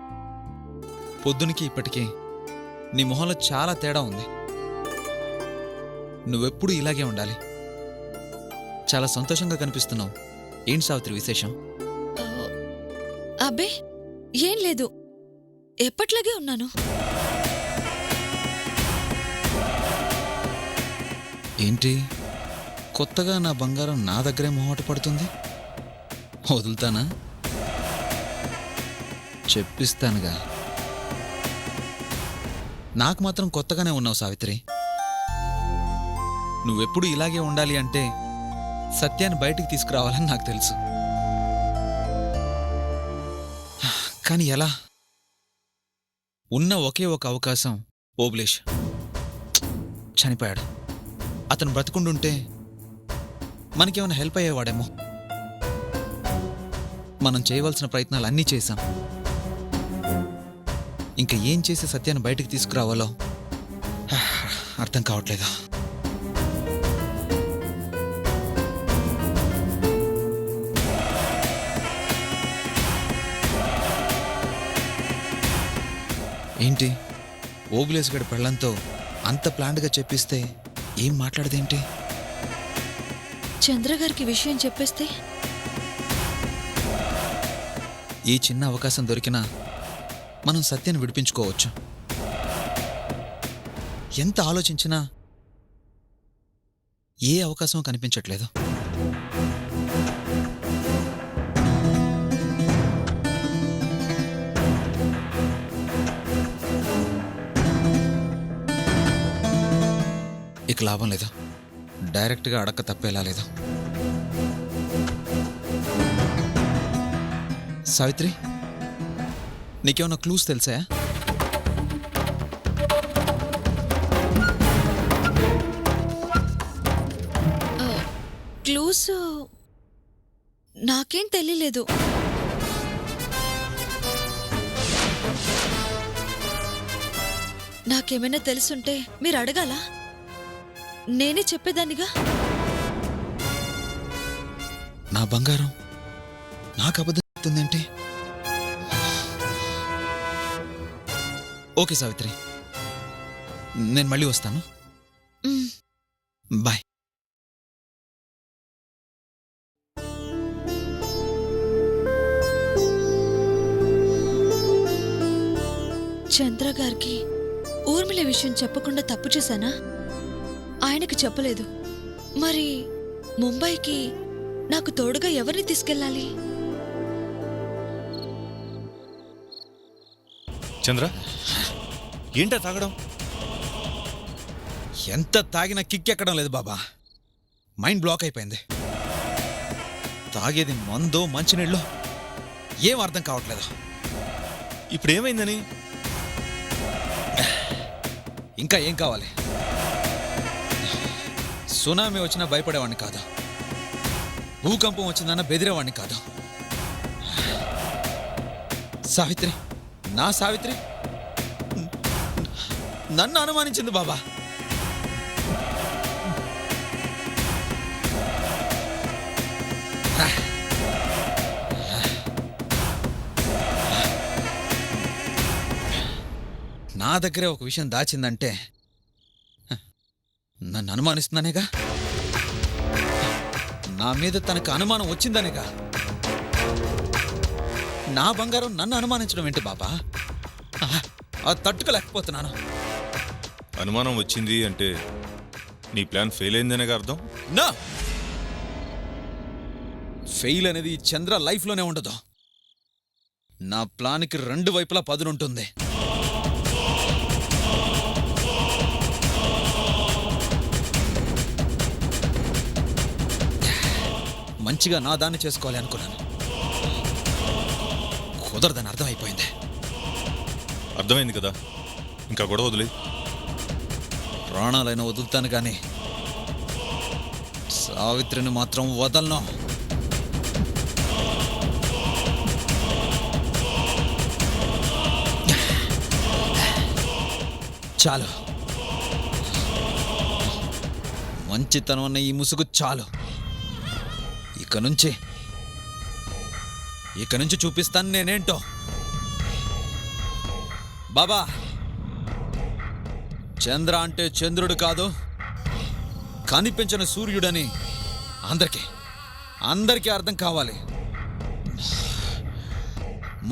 పొద్దునికి ఇప్పటికీ నీ మొహంలో చాలా తేడా ఉంది. నువ్వెప్పుడు ఇలాగే ఉండాలి. చాలా సంతోషంగా కనిపిస్తున్నావు. ఏంటి సావిత్రి విశేషం? అబ్బే ఏం లేదు, ఎప్పట్లాగే ఉన్నాను. ఏంటి కొత్తగా నా బంగారం నా దగ్గరే మొహమాట పడుతుంది? వదులుతానా? చెప్పిస్తానుగా. నాకు మాత్రం కొత్తగానే ఉన్నావు సావిత్రి. నువ్వెప్పుడు ఇలాగే ఉండాలి అంటే సత్యాన్ని బయటికి తీసుకురావాలని నాకు తెలుసు. కానీ ఎలా? ఉన్న ఒకే ఒక అవకాశం ఓబులేష్ చనిపోయాడు. అతను బ్రతుకుండుంటే మనకేమైనా హెల్ప్ అయ్యేవాడేమో. మనం చేయవలసిన ప్రయత్నాలు అన్నీ చేశాం. ఇంకా ఏం చేసి సత్యాన్ని బయటికి తీసుకురావాలో అర్థం కావట్లేదు. ఏంటి ఓబులేష్ గడి పెళ్ళంతో అంత ప్లాన్డ్గా చెప్పిస్తే ఏం మాట్లాడదేంటి? చంద్రగారికి విషయం చెప్పేస్తే? ఈ చిన్న అవకాశం దొరికినా మనం సత్యాన్ని విడిపించుకోవచ్చు. ఎంత ఆలోచించినా ఏ అవకాశం కనిపించట్లేదు. ఇక లాభం లేదు. డైరెక్ట్గా అడక్క తప్పేలా లేదు. సావిత్రి, నీకేమన్నా క్లూస్ తెలుసా? క్లూస్ నాకేం తెలియలేదు. నాకేమైనా తెలుసుంటే మీరు అడగాలా? నేనే చెప్పేదాన్నిగా. నా బంగారం నాకు అబద్ధం చెప్తుందేంటి? ఓకే సావిత్రి, నేను మళ్ళీ వస్తాను. బాయ్. చంద్రగారికి ఊర్మిళ విషయం చెప్పకుండా తప్పు చేశానా? ఆయనకు చెప్పలేదు. మరి ముంబైకి నాకు తోడుగా ఎవరిని తీసుకెళ్ళాలి? చంద్ర, ఏంటా తాగడం? ఎంత తాగినా కిక్ ఎక్కడం లేదు బాబా. మైండ్ బ్లాక్ అయిపోయింది. తాగేది మందో మంచినీళ్ళు ఏం అర్థం కావట్లేదు. ఇప్పుడు ఏమైందని? ఇంకా ఏం కావాలి? సునామీ వచ్చినా భయపడేవాడిని కాదు, భూకంపం వచ్చిందన్న బెదిరేవాడిని కాదు. సావిత్రి, నా సావిత్రి నన్ను అనుమానించింది బాబా. నా దగ్గరే ఒక విషయం దాచిందంటే నన్ను అనుమానిస్తుందనేగా, నా మీద తనకు అనుమానం వచ్చిందనేగా. నా బంగారం నన్ను అనుమానించడం ఏంటి బాబా? అది తట్టుకోలేకపోతున్నాను. అనుమానం వచ్చింది అంటే నీ ప్లాన్ ఫెయిల్ అయిందనేగా అర్థం. నా ఫెయిల్ అనేది ఈ చంద్ర లైఫ్లోనే ఉండదు. నా ప్లాన్కి రెండు వైపులా పదునుంటుంది. మంచిగా నా దాన్ని చేసుకోవాలి అనుకున్నాను, కుదరదని అర్థమైపోయింది. అర్థమైంది కదా, ఇంకా గొడవ వదిలే. ప్రాణాలైనా వదులుతాను కానీ సావిత్రిని మాత్రం వదలను. చాలు, మంచితనం అన్న ఈ ముసుగు చాలు. ఇక నుంచి చూపిస్తాను నేనేంటో. బాబా, చంద్ర అంటే చంద్రుడు కాదు, కనిపించిన సూర్యుడని అందరికీ అర్థం కావాలి,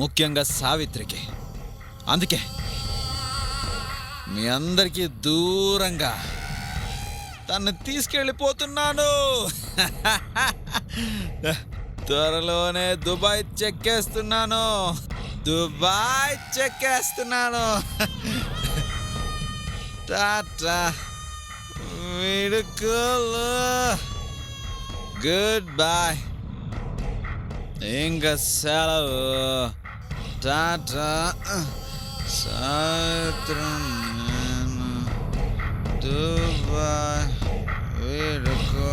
ముఖ్యంగా సావిత్రికి. అందుకే మీ అందరికీ దూరంగా తను తీసుకెళ్ళిపోతున్నాను. త్వరలోనే దుబాయ్ చెక్కేస్తున్నాను. టాటా, విడుకోలు, గుడ్ బాయ్, ఇంకా సెలవు. టాటా, సాయంత్రం దుబాయ్ విడుకో.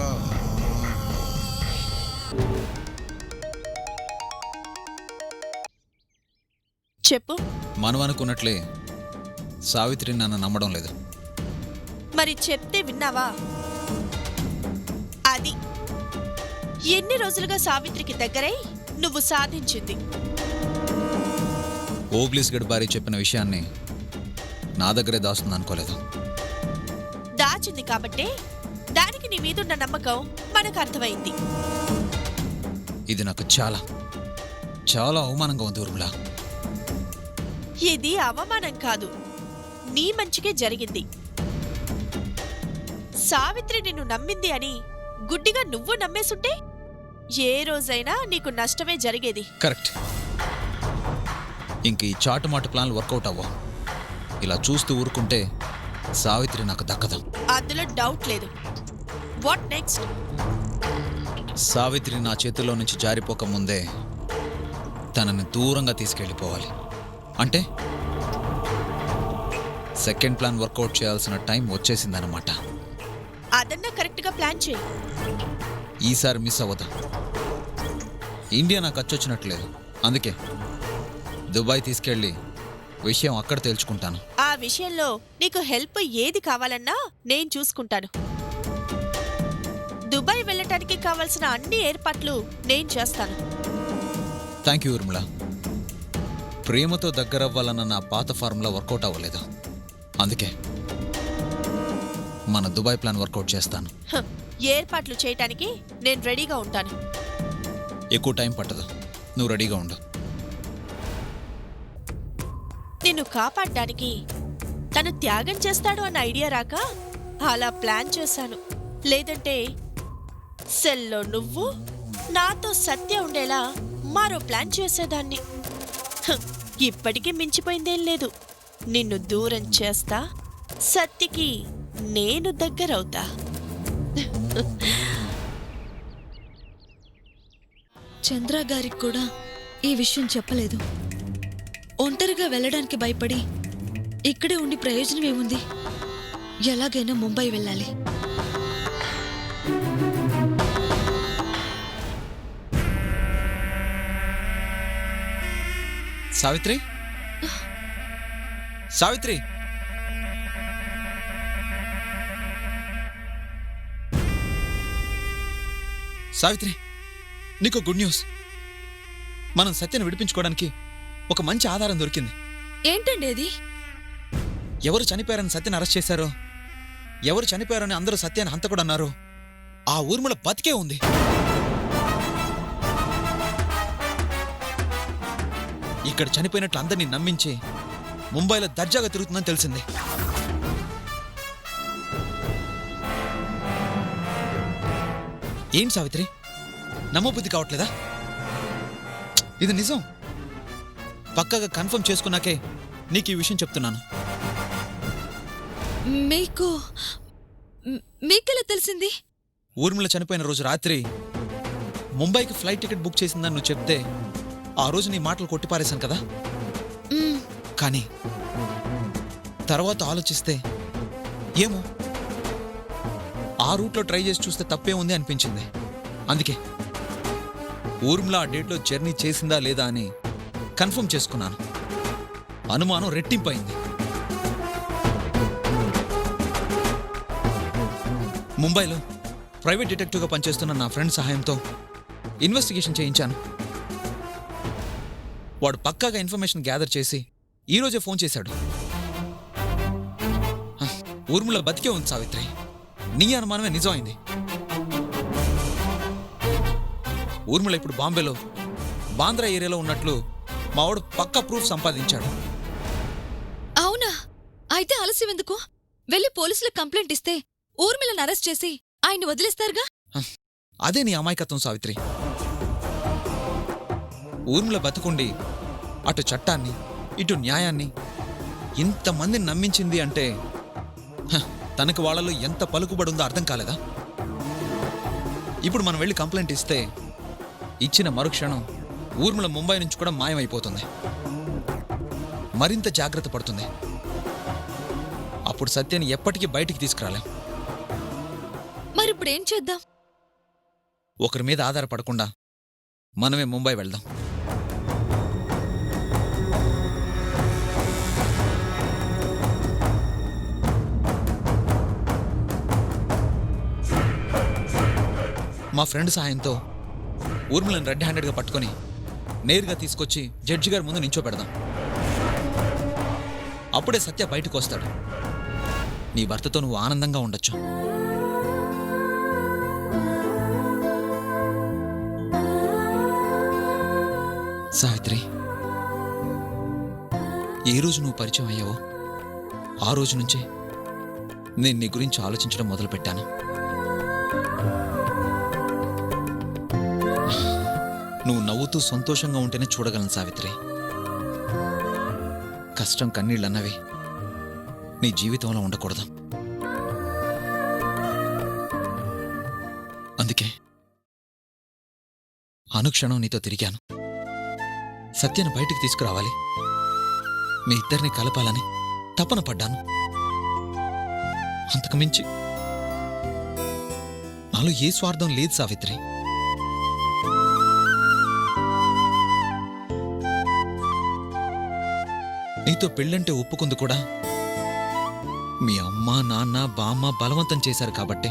చెప్పు. మనం అనుకున్నట్లే సావిత్రి నన్ను నమ్మడం లేదు. మరి చెప్తే విన్నావా? అది ఎన్ని రోజులుగా సావిత్రికి దగ్గరై నువ్వు సాధించింది. ఓబ్లీస్ గడ్ భార్య చెప్పిన విషయాన్ని నా దగ్గరే దాస్తుంది అనుకోలేదు. దాచింది కాబట్టే దానికి నీ మీదున్న నమ్మకం మనకు అర్థమైంది. ఇది నాకు చాలా చాలా అవమానంగా ఉంది ఊర్మిళ. ఇది అవమానం కాదు, నీ మంచికే జరిగింది. సావిత్రి నిన్ను నమ్మింది అని గుడ్డిగా నువ్వు నమ్మేసుంటే ఏ రోజైనా నీకు నష్టమే జరిగేది. కరెక్ట్. ఇంక ఈ చాటుమాటు ప్లాన్లు వర్కౌట్ అవ్వవు. ఇలా చూస్తూ ఊరుకుంటే సావిత్రి నాకు దక్కదు. అందులో డౌట్ లేదు. What next? సావిత్రి నా చేతుల్లో నుంచి జారిపోక ముందే తనని దూరంగా తీసుకెళ్ళిపోవాలి. అంటే సెకండ్ ప్లాన్ వర్కౌట్ చేయాల్సిన టైం వచ్చేసిందన్నమాట. అదన్నా కరెక్ట్గా ప్లాన్ చేయి. ఈసారి మిస్ అవ్వదు. ఇండియా నాకు అచ్చొచ్చినట్లేదు, అందుకే దుబాయ్ తీసుకెళ్ళి విషయం అక్కడ తేల్చుకుంటాను. ఆ విషయంలో నీకు హెల్ప్ ఏది కావాలన్నా నేను చూసుకుంటాను. దుబాయ్ వెళ్ళటానికి కావాల్సిన అన్ని ఏర్పాట్లు నేను చేస్తాను. Thank you Urmila. ప్రేమతో దగ్గరవ్వాలన్న నా పాత ఫార్ములా వర్కౌట్ అవ్వలేదు, అందుకే మన దుబాయ్ ప్లాన్ వర్కౌట్ చేస్తాను. ఏర్పాట్లు చేయటానికి నేను రెడీగా ఉంటాను. ఎక్కువ టైం పట్టదు, నువ్వు రెడీగా ఉండు. నిన్ను కాపాడడానికి తను త్యాగం చేస్తాడు అన్న ఐడియా రాక అలా ప్లాన్ చేశాను. లేదంటే సెల్లో నువ్వు నాతో సత్య ఉండేలా మరో ప్లాన్ చేసేదాన్ని. హ్, ఇప్పటికీ మించిపోయిందేం లేదు. నిన్ను దూరం చేస్తా, సత్యకి నేను దగ్గరవుతా. చంద్ర గారికి కూడా ఈ విషయం చెప్పలేదు. ఒంటరిగా వెళ్ళడానికి భయపడి ఇక్కడే ఉండి ప్రయోజనం ఏముంది? ఎలాగైనా ముంబై వెళ్ళాలి. సావిత్రి, సావిత్రి, సావిత్రి, నీకు గుడ్ న్యూస్. మనం సత్యను విడిపించుకోవడానికి ఒక మంచి ఆధారం దొరికింది. ఏంటండి అది? ఎవరు చనిపోయారని సత్యని అరెస్ట్ చేశారో, ఎవరు చనిపోయారని అందరూ సత్యాన్ని హంతకుడు అన్నారు, ఆ ఊర్మిళ బతికే ఉంది. ఇక్కడ చనిపోయినట్లు అందరినీ నమ్మించి ముంబైలో దర్జాగా తిరుగుతుందని తెలిసింది. ఏం సావిత్రి, నమ్మబుద్ధి కావట్లేదా? ఇది నిజం. పక్కాగా కన్ఫర్మ్ చేసుకున్నాకే నీకు ఈ విషయం చెప్తున్నాను. మీకెలా తెలిసింది? ఊర్మిళ చనిపోయిన రోజు రాత్రి ముంబైకి ఫ్లైట్ టికెట్ బుక్ చేసిందని నువ్వు చెప్తే ఆ రోజు నీ మాటలు కొట్టిపారేశాను కదా. కానీ తర్వాత ఆలోచిస్తే ఏమో, ఆ రూట్లో ట్రై చేసి చూస్తే తప్పే ఉంది అనిపించింది. అందుకే ఊర్మిళ ఆ డేట్లో జర్నీ చేసిందా లేదా అని కన్ఫర్మ్ చేసుకున్నాను. అనుమానం రెట్టింపైంది. ముంబైలో ప్రైవేట్ డిటెక్టివ్గా పనిచేస్తున్న నా ఫ్రెండ్ సహాయంతో ఇన్వెస్టిగేషన్ చేయించాను. వాడు పక్కాగా ఇన్ఫర్మేషన్ గ్యాదర్ చేసి ఈరోజే ఫోన్ చేశాడు. ఊర్మిళ బతికే ఉంది సావిత్రి. నీ అనుమానమే నిజమైంది. ఊర్మిళ ఇప్పుడు బాంబేలో బాంద్రా ఏరియాలో ఉన్నట్లు మావాడు పక్కా ప్రూఫ్ సంపాదించాడు. అవునా? అయితే ఆలస్యం ఎందుకు? వెళ్ళి పోలీసులకు కంప్లైంట్ ఇస్తే ఊర్మిళను అరెస్ట్ చేసి ఆయన్ని వదిలేస్తారుగా. అదే నీ అమాయకత్వం సావిత్రి. ఊర్మిళ బతుకుండి అటు చట్టాన్ని ఇటు న్యాయాన్ని ఇంతమందిని నమ్మించింది అంటే తనకు వాళ్ళలో ఎంత పలుకుబడుందో అర్థం కాలేదా? ఇప్పుడు మనం వెళ్ళి కంప్లైంట్ ఇస్తే ఇచ్చిన మరుక్షణం ఊర్మిళ ముంబై నుంచి కూడా మాయమైపోతుంది. మరింత జాగ్రత్త పడుతుంది. అప్పుడు సత్యాన్ని ఎప్పటికీ బయటికి తీసుకురాలేం. మరిప్పుడేం చేద్దాం? ఒకరి మీద ఆధారపడకుండా మనమే ముంబై వెళ్దాం. మా ఫ్రెండ్ సహాయంతో ఊర్మిళను రెడ్ హ్యాండెడ్గా పట్టుకొని నేరుగా తీసుకొచ్చి జడ్జి గారి ముందు నించోపెడదాం. అప్పుడే సత్య బయటకు వస్తాడు. నీ భర్తతో నువ్వు ఆనందంగా ఉండొచ్చు. సావిత్రి, ఏ రోజు నువ్వు పరిచయం అయ్యావో ఆ రోజు నుంచే నేను నీ గురించి ఆలోచించడం మొదలుపెట్టాను. నువ్వు నవ్వుతూ సంతోషంగా ఉంటేనే చూడగలను సావిత్రి. కష్టం కన్నీళ్ళన్నవి నీ జీవితంలో ఉండకూడదు. అందుకే అనుక్షణం నీతో తిరిగాను. సత్యను బయటికి తీసుకురావాలి, మీ ఇద్దరిని కలపాలని తపన పడ్డాను. అంతకు మించి నాలో ఏ స్వార్థం లేదు సావిత్రి. నీతో పెళ్ళంటే ఒప్పుకుంది కూడా మీ అమ్మ నాన్న బామ్మ బలవంతం చేశారు కాబట్టే.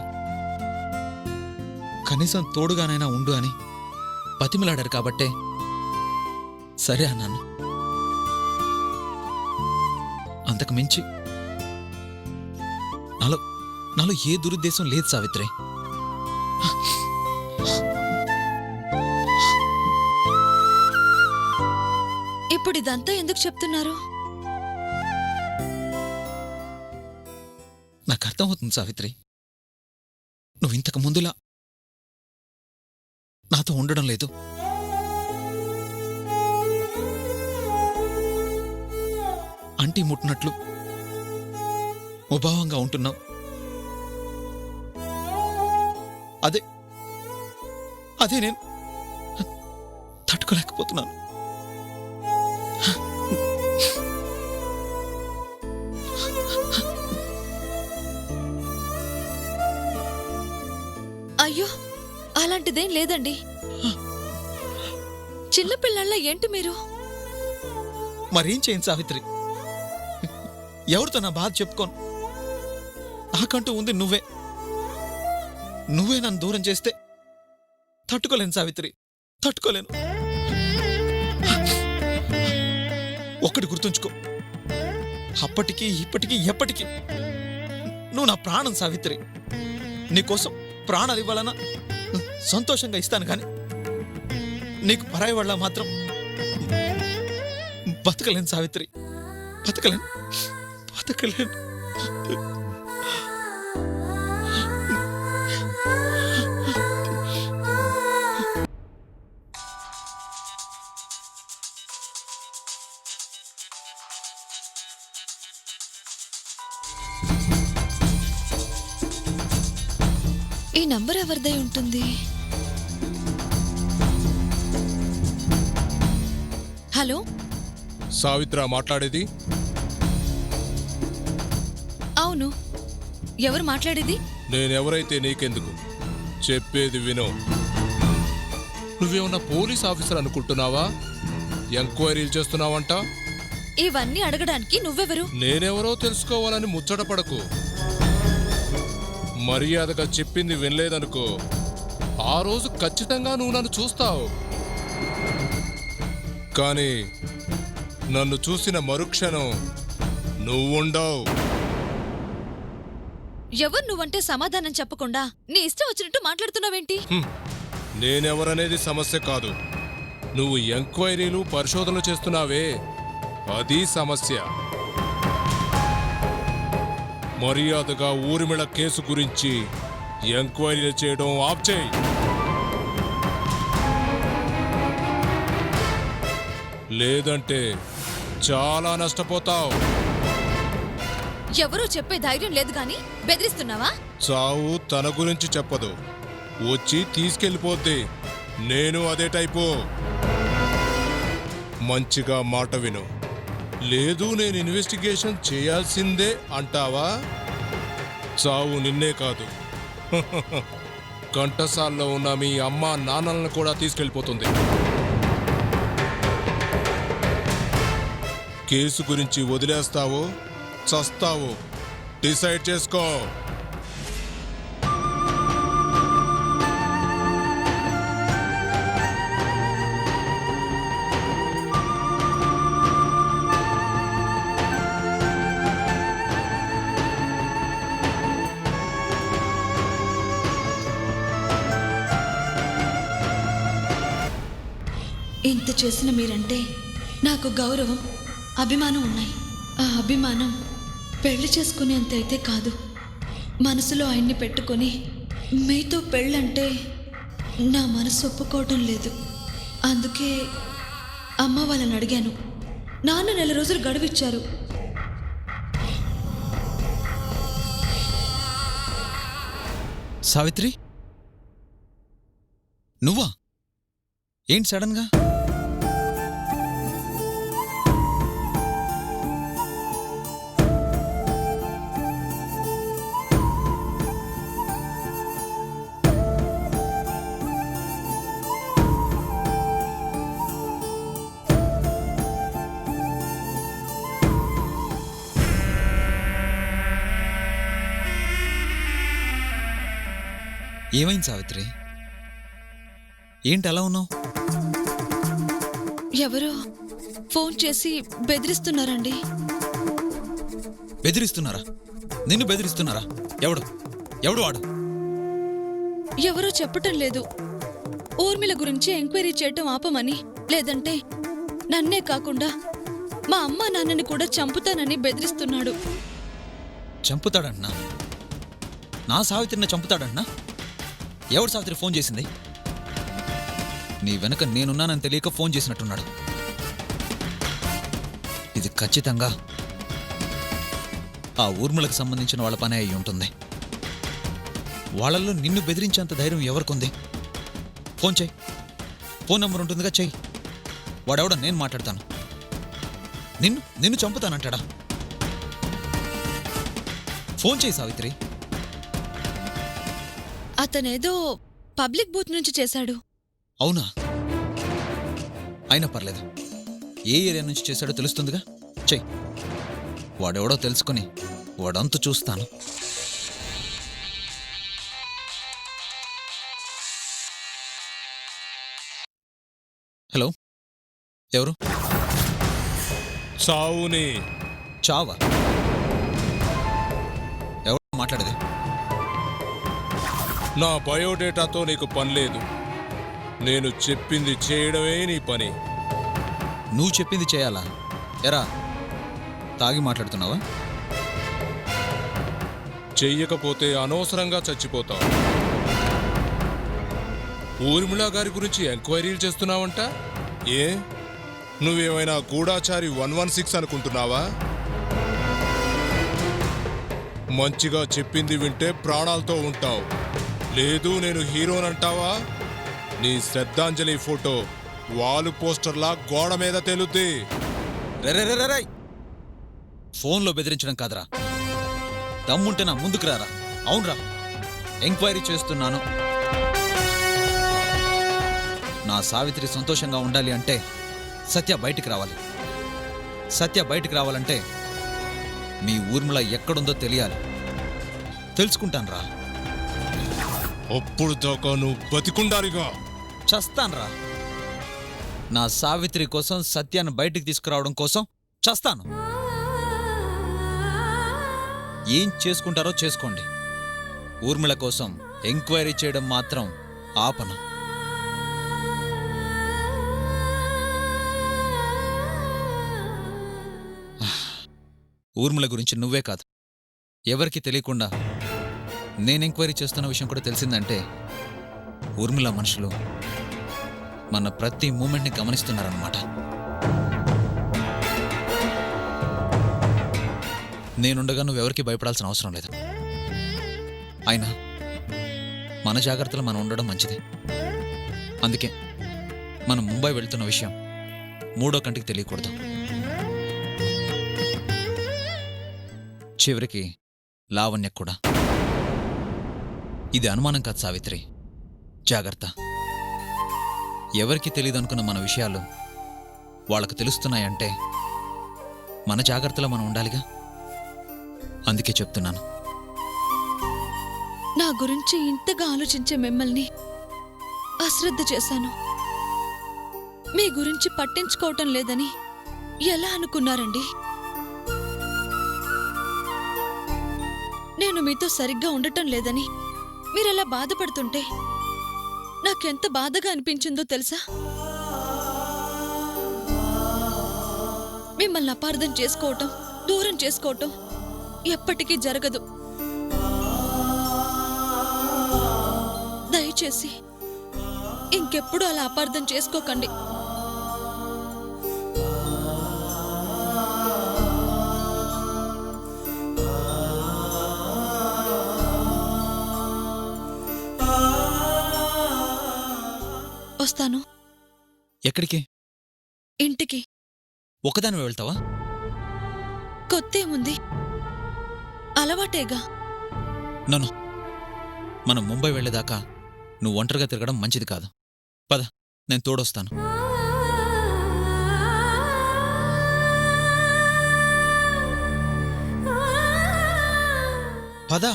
కనీసం తోడుగానైనా ఉండు అని బతిమిలాడారు కాబట్టే సరే అన్నాను. అంతకు మించి నాలో ఏ దురుద్దేశం లేదు సావిత్రి. ఇప్పుడు ఇదంతా ఎందుకు చెప్తున్నారు? నాకు అర్థమవుతుంది సావిత్రి. నువ్వు ఇంతకు ముందులా నాతో ఉండడం లేదు. అంటీ ముట్టినట్లు ఉభావంగా ఉంటున్నావు. అదే అదే నేను తట్టుకోలేకపోతున్నాను. అయ్యో అలాంటిదేం లేదండి. చిన్నపిల్లళ్ళ ఏంటి మీరు? మరేం చేయను సావిత్రి, ఎవరితో నా బాధ చెప్పుకోను. నాకంటూ ఉంది నువ్వే. నువ్వే నన్ను దూరం చేస్తే తట్టుకోలేను సావిత్రి, తట్టుకోలేను. ఒక్కటి గుర్తుంచుకో, అప్పటికీ ఇప్పటికీ ఎప్పటికీ నువ్వు నా ప్రాణం సావిత్రి. నీకోసం ప్రాణాలు ఇవ్వాలన్నా సంతోషంగా ఇస్తాను, కానీ నీకు పరాయి వాళ్ళ మాత్రం బతకలేను సావిత్రి, బతకలేను, బతకలేను. ఈ నంబర్ ఎవరిదై ఉంటుంది? హలో, సావిత్ర మాట్లాడేది? అవును. ఎవరు మాట్లాడేది? నేనెవరైతే నీకెందుకు, చెప్పేది వినో. నువ్వేమన్నా పోలీస్ ఆఫీసర్ అనుకుంటున్నావా? ఎంక్వైరీలు చేస్తున్నావంట. ఇవన్నీ అడగడానికి నువ్వెవరు? నేనెవరో తెలుసుకోవాలని ముచ్చటపడకు. మర్యాదగా చెప్పింది వినలేదనుకో, ఆ రోజు ఖచ్చితంగా నువ్వు నన్ను చూస్తావు. కానీ నన్ను చూసిన మరుక్షణం నువ్వుండవు. ఎవరు నువ్వంటే సమాధానం చెప్పకుండా నీ ఇష్టం వచ్చినట్టు మాట్లాడుతున్నావేంటి? నేనెవరనేది సమస్య కాదు, నువ్వు ఎంక్వైరీలు పరిశోధనలు చేస్తున్నావే అది సమస్య. మర్యాదగా ఊర్మిళ కేసు గురించి ఎంక్వైరీలు చేయడం ఆప్ చేయి. లేదంటే చాలా నష్టపోతావు. ఎవరో చెప్పే ధైర్యం లేదు గాని బెదిరిస్తున్నావా? చావు తన గురించి చెప్పదు, వచ్చి తీసుకెళ్ళిపోద్ది. నేను అదే టైపు. మంచిగా మాట విను. లేదు నేను ఇన్వెస్టిగేషన్ చేయాల్సిందే అంటావా, చావు నిన్నే కాదు కంఠసాల్లో ఉన్న మీ అమ్మ నాన్నలను కూడా తీసుకెళ్ళిపోతుంది. కేసు గురించి వదిలేస్తావో చస్తావో డిసైడ్ చేసుకో. ఇంత చేసిన మీరంటే నాకు గౌరవం, అభిమానం ఉన్నాయి. ఆ అభిమానం పెళ్లి చేసుకునేంత అయితే కాదు. మనసులో ఆయన్ని పెట్టుకొని మీతో పెళ్ళంటే నా మనసు ఒప్పుకోవటం లేదు. అందుకే అమ్మ వాళ్ళని అడిగాను. నాన్న 4 రోజులు గడువిచ్చారు. సావిత్రి, నువ్వా? ఏంటి సడన్గా? ఏమైంది సావిత్రి? ఏంటి అలా ఉన్నావు? ఎవరో ఫోన్ చేసి బెదిరిస్తున్నారండి. బెదిరిస్తున్నారా? నిన్ను బెదిరిస్తున్నారా? ఎవడు ఎవడు వాడు? ఎవరో చెప్పటం లేదు. ఊర్మిళ గురించి ఎంక్వైరీ చేయటం ఆపమని, లేదంటే నన్నే కాకుండా మా అమ్మ నాన్నని కూడా చంపుతానని బెదిరిస్తున్నాడు. చంపుతాడన్నా? నా సావిత్రిని చంపుతాడన్నా? ఎవడు సావిత్రి ఫోన్ చేసింది? నీ వెనక నేనున్నానని తెలియక ఫోన్ చేసినట్టున్నాడు. ఇది ఖచ్చితంగా ఆ ఊర్మిళకు సంబంధించిన వాళ్ళ పనే అయి ఉంటుంది. వాళ్ళల్లో నిన్ను బెదిరించేంత ధైర్యం ఎవరికుంది? ఫోన్ చెయ్యి. ఫోన్ నెంబర్ ఉంటుందిగా, చెయ్యి. వాడెవడో నేను మాట్లాడతాను. నిన్ను చంపుతానంటాడా? ఫోన్ చేయి సావిత్రి. అతనేదో పబ్లిక్ బూత్ నుంచి చేశాడు. అవునా? అయినా పర్లేదు. ఏ ఏరియా నుంచి చేశాడో తెలుస్తుందిగా, చెయ్యి. వాడెవడో తెలుసుకుని వాడంతు చూస్తాను. హలో, ఎవరు? సావుని. చావా? ఎవరు మాట్లాడేది? నా బయోడేటాతో నీకు పని లేదు. నేను చెప్పింది చేయడమే నీ పని. నువ్వు చెప్పింది చేయాలా? ఎరా, తాగి మాట్లాడుతున్నావా? చెయ్యకపోతే అనవసరంగా చచ్చిపోతావు. ఊర్మిళ గారి గురించి ఎంక్వైరీలు చేస్తున్నావంట. ఏ, నువ్వేమైనా గూఢాచారి 116 అనుకుంటున్నావా? మంచిగా చెప్పింది వింటే ప్రాణాలతో ఉంటావు. లేదు నేను హీరోనంటావా? నీ శ్రద్ధాంజలి ఫోటో వాలు పోస్టర్లా గోడ మీద తెలుద్ది. రే, ఫోన్లో బెదిరించడం కాదురా. దమ్ముంటే నా ముందుకు రారా. అవునరా, ఎంక్వైరీ చేస్తున్నాను. నా సావిత్రి సంతోషంగా ఉండాలి అంటే సత్య బయటికి రావాలి. సత్య బయటికి రావాలంటే మీ ఊర్మిళ ఎక్కడుందో తెలియాలి. తెలుసుకుంటాన్రా. అప్పుడు దాకా నువ్వు బతికుండాలిగా. చస్తాన్రా. నా సావిత్రి కోసం, సత్యాన్ని బయటికి తీసుకురావడం కోసం చస్తాను. ఏం చేసుకుంటారో చేసుకోండి. ఊర్మిళ కోసం ఎంక్వైరీ చేయడం మాత్రం ఆపను. ఊర్మిళ గురించి నువ్వే కాదు, ఎవరికి తెలియకుండా నేను ఎంక్వైరీ చేస్తున్న విషయం కూడా తెలిసిందంటే ఊర్మిళ మనుషులు మన ప్రతి మూమెంట్ని గమనిస్తున్నారన్నమాట. నేనుండగా నువ్వెవరికి భయపడాల్సిన అవసరం లేదు. అయినా మన జాగ్రత్తలు మనం ఉండడం మంచిది. అందుకే మనం ముంబై వెళ్తున్న విషయం మూడో కంటికి తెలియకూడదు. చివరికి లావణ్య కూడా. ఇది అనుమానం కాదు సావిత్రి, జాగ్రత్త. ఎవరికి తెలియదనుకున్న మన విషయాలు వాళ్ళకు తెలుస్తున్నాయంటే మన జాగ్రత్తలో మనం ఉండాలిగా. అందుకే చెప్తున్నాను. నా గురించి ఇంతగా ఆలోచించే మిమ్మల్ని అశ్రద్ధ చేశాను. మీ గురించి పట్టించుకోవటం లేదని ఎలా అనుకున్నారండి? నేను మీతో సరిగ్గా ఉండటం లేదని మీరెలా బాధపడుతుంటే నాకెంత బాధగా అనిపించిందో తెలుసా? మిమ్మల్ని అపార్థం చేసుకోవటం, దూరం చేసుకోవటం ఎప్పటికీ జరగదు. దయచేసి ఇంకెప్పుడు అలా అపార్థం చేసుకోకండి. వస్తాను. ఎక్కడికి? ఇంటికి. ఒకదానివే వెళ్తావా? కొత్తేముంది, అలవాటేగా. నన్ను మనం ముంబై వెళ్ళేదాకా నువ్వు ఒంటరిగా తిరగడం మంచిది కాదు. పద, నేను తోడొస్తాను. పద.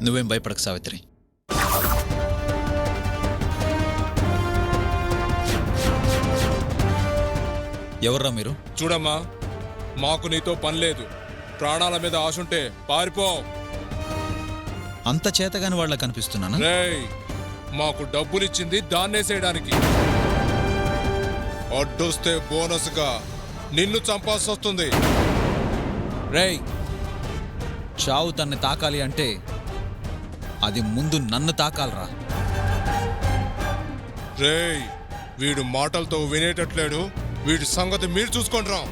నువ్వేం భయపడకు సావిత్రి. ఎవర్రా మీరు? చూడమ్మా, మాకు నీతో పని లేదు. ప్రాణాల మీద ఆశుంటే పారిపో. అంత చేతగాని వాళ్ళ కనిపిస్తున్నానా? రేయ్, మాకు డబ్బులిచ్చింది దాన్నేసేయడానికి. అడ్డొస్తే బోనస్గా నిన్ను చంపాల్సి వస్తుంది. రేయ్, చావు తన్ని తాకాలి అంటే అది ముందు నన్ను తాకాలరా. రేయ్, వీడు మాటలతో వినేటట్లేడు. వీడి సంగతి మీరు చూసుకోండి రా.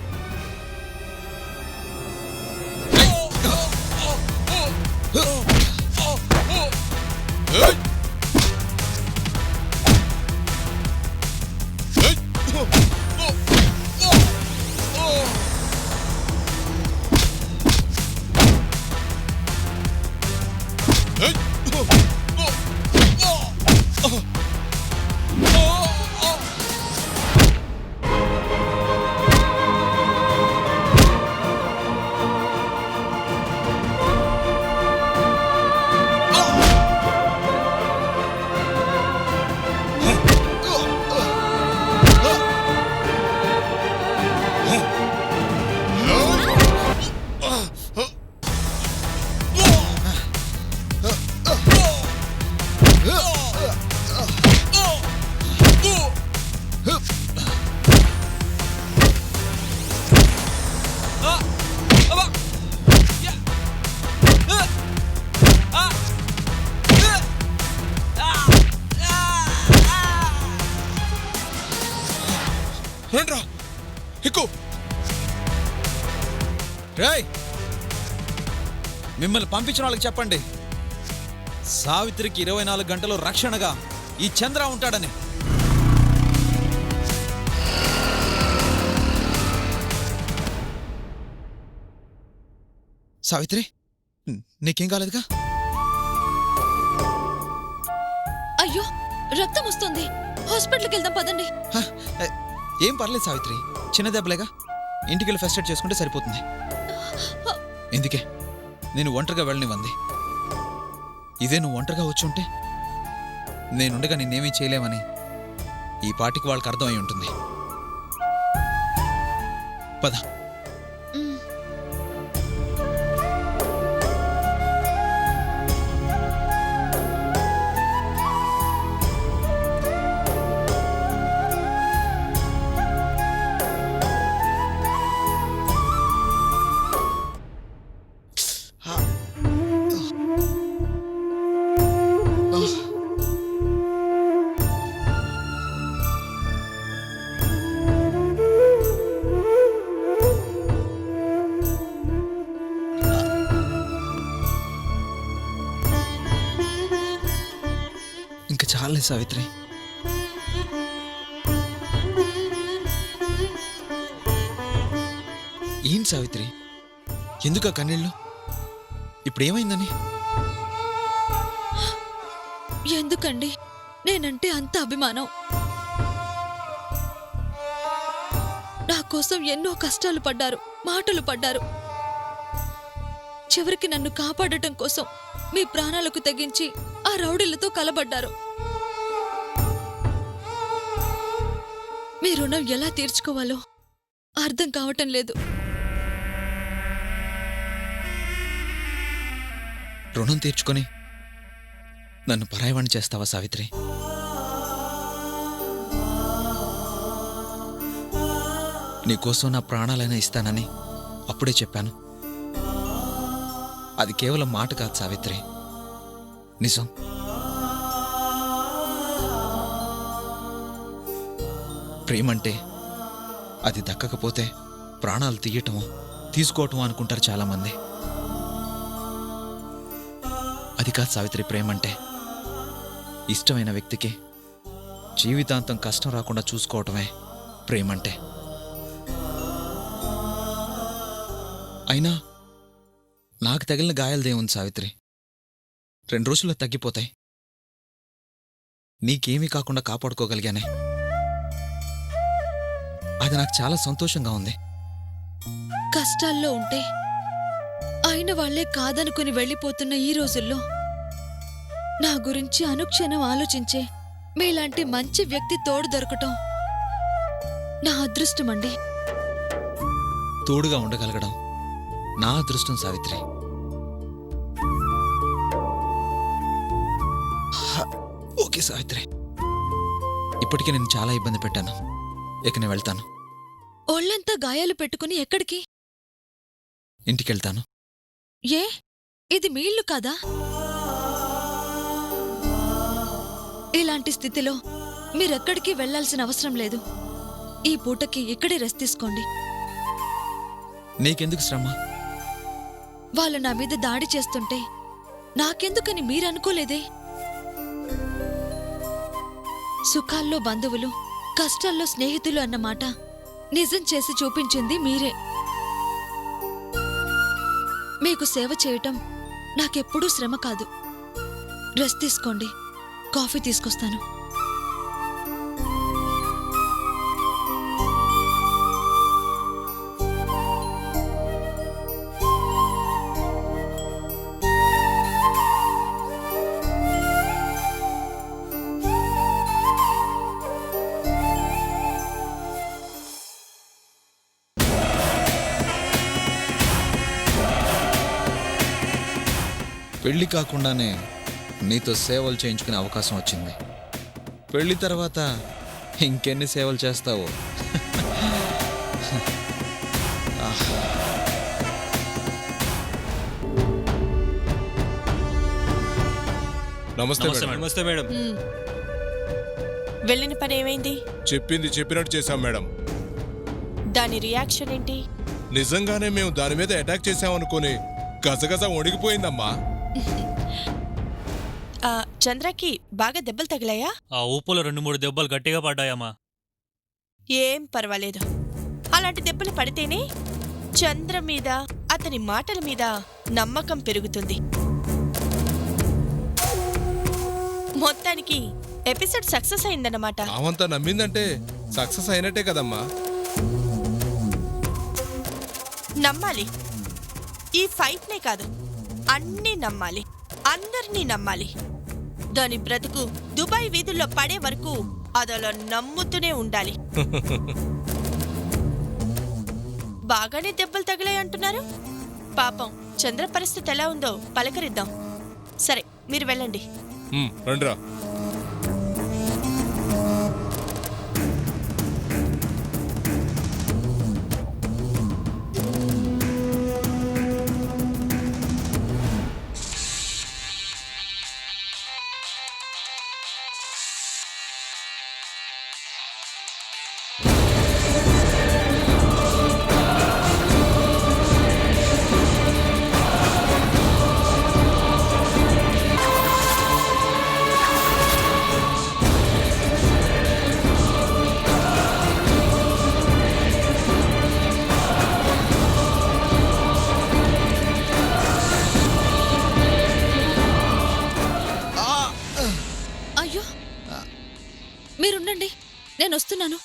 రండ్రా, ఎక్కు. రేయ్, మిమ్మల్ని పంపించిన వాళ్ళకి చెప్పండి, సావిత్రికి 24 గంటలు రక్షణగా ఈ చంద్ర ఉంటాడని. సావిత్రి, నీకేం కాలేదుగా? అయ్యో, రక్తం వస్తుంది. హాస్పిటల్కి వెళ్దాం పదండి. హ, ఏం పర్లేదు సావిత్రి, చిన్న దెబ్బలేగా. ఇంటికెళ్ళి ఫస్ట్ ఎయిడ్ చేసుకుంటే సరిపోతుంది. ఎందుకే నేను ఒంటరిగా వెళ్ళనివ్వంది. ఇదే నువ్వు ఒంటరిగా వచ్చి ఉంటే నేనుండగా నిన్నేమీ చేయలేమని ఈ పాటికి వాళ్ళకి అర్థమై ఉంటుంది. పద. ఇంకా చాలే సావిత్రి. ఏం సావిత్రి, ఎందుకు ఆ కన్నీళ్ళు? ఇప్పుడు ఏమైందని? ఎందుకండి నేనంటే అంత అభిమానం? నా కోసం ఎన్నో కష్టాలు పడ్డారు, మాటలు పడ్డారు. చివరికి నన్ను కాపాడటం కోసం మీ ప్రాణాలకు తెగించి ఆ రౌడీలతో కలబడ్డారు. మీ రుణం ఎలా తీర్చుకోవాలో అర్థం కావటం లేదు. రుణం తీర్చుకొని నన్ను పరాయవాణి చేస్తావా సావిత్రి? నీకోసం నా ప్రాణాలైనా ఇస్తానని అప్పుడే చెప్పాను. అది కేవలం మాట కాదు సావిత్రి, నిజం. ప్రేమంటే అది దక్కకపోతే ప్రాణాలు తీయటమో తీసుకోవటమో అనుకుంటారు చాలామంది. అది కాదు సావిత్రి ప్రేమంటే. ఇష్టమైన వ్యక్తికి జీవితాంతం కష్టం రాకుండా చూసుకోవటమే ప్రేమంటే. అయినా నాకు తగిలిన గాయాలదేముంది సావిత్రి, 2 రోజుల్లో తగ్గిపోతాయి. నీకేమీ కాకుండా కాపాడుకోగలిగానే, అది నాకు చాలా సంతోషంగా ఉంది. కష్టాల్లో ఉంటే అయిన వాళ్లే కాదనుకుని వెళ్ళిపోతున్న ఈ రోజుల్లో నా గురించి అనుక్షణం ఆలోచించే మీలాంటి మంచి వ్యక్తి తోడు దొరకటం నా అదృష్టమండి. తోడుగా ఉండగలగడం నా అదృష్టం సావిత్రి. ఓకే సావిత్రి, ఇప్పటికే నేను చాలా ఇబ్బంది పెట్టాను. ఇక నేను వెళ్తాను. ఒళ్ళంతా గాయాలు పెట్టుకుని ఎక్కడికి? ఇంటికెళ్తాను. ఏ, ఇది మీ ఇల్లు కాదా? ఇలాంటి స్థితిలో మీరెక్కడికి వెళ్లాల్సిన అవసరం లేదు. ఈ పూటకి ఇక్కడే రెస్ట్ తీసుకోండి. నీకెందుకు శ్రమ? వాళ్ళు నా మీద దాడి చేస్తుంటే నాకెందుకని మీరనుకోలేదే? సుఖాల్లో బంధువులు, కష్టాల్లో స్నేహితులు అన్నమాట నిజం చేసి చూపించింది మీరే. మీకు సేవ చేయటం నాకెప్పుడూ శ్రమ కాదు. రెస్ట్ తీసుకోండి. కాఫీ తీసుకొస్తాను. పెళ్లి కాకుండానే నీతో సేవలు చేయించుకునే అవకాశం వచ్చింది. పెళ్లి తర్వాత ఇంకెన్ని సేవలు చేస్తావో. నమస్తే మేడం. నమస్తే మేడం. వెళ్ళిన పని ఏమైంది? చెప్పింది చెప్పినట్టు చేశాం మేడం. దాని రియాక్షన్ ఏంటి? నిజంగానే మేము దాని మీద అటాక్ చేశామనుకుని గజగజ వణికిపోయిందమ్మా. చంద్రకి బాగా దెబ్బలు తగిలాయా? ఆ ఊపులో 2-3 దెబ్బలు గట్టిగా పడ్డాయమ్మా. ఏం పర్వాలేదు. అలాంటి దెబ్బలు పడితేనే చంద్ర మీద, అతని మాటల మీద నమ్మకం పెరుగుతుంది. మొత్తానికి ఎపిసోడ్ సక్సెస్ అయిందన్నమాట. ఆవంతా నమ్మిందంటే సక్సెస్ అయినట్టే కదమ్మా. నమ్మాలి. ఈ ఫైట్నే కాదు, అన్నీ నమ్మాలి. అందరినీ నమ్మాలి. దాని బ్రతుకు దుబాయ్ వీధుల్లో పడే వరకు అదలా నమ్ముతూనే ఉండాలి. బాగానే దెబ్బలు తగిలాయి అంటున్నారు. పాపం చంద్ర పరిస్థితి ఎలా ఉందో పలకరిద్దాం. సరే, మీరు వెళ్ళండి. రండిరా. అయ్యో, మీరుండండి, నేను వస్తున్నాను.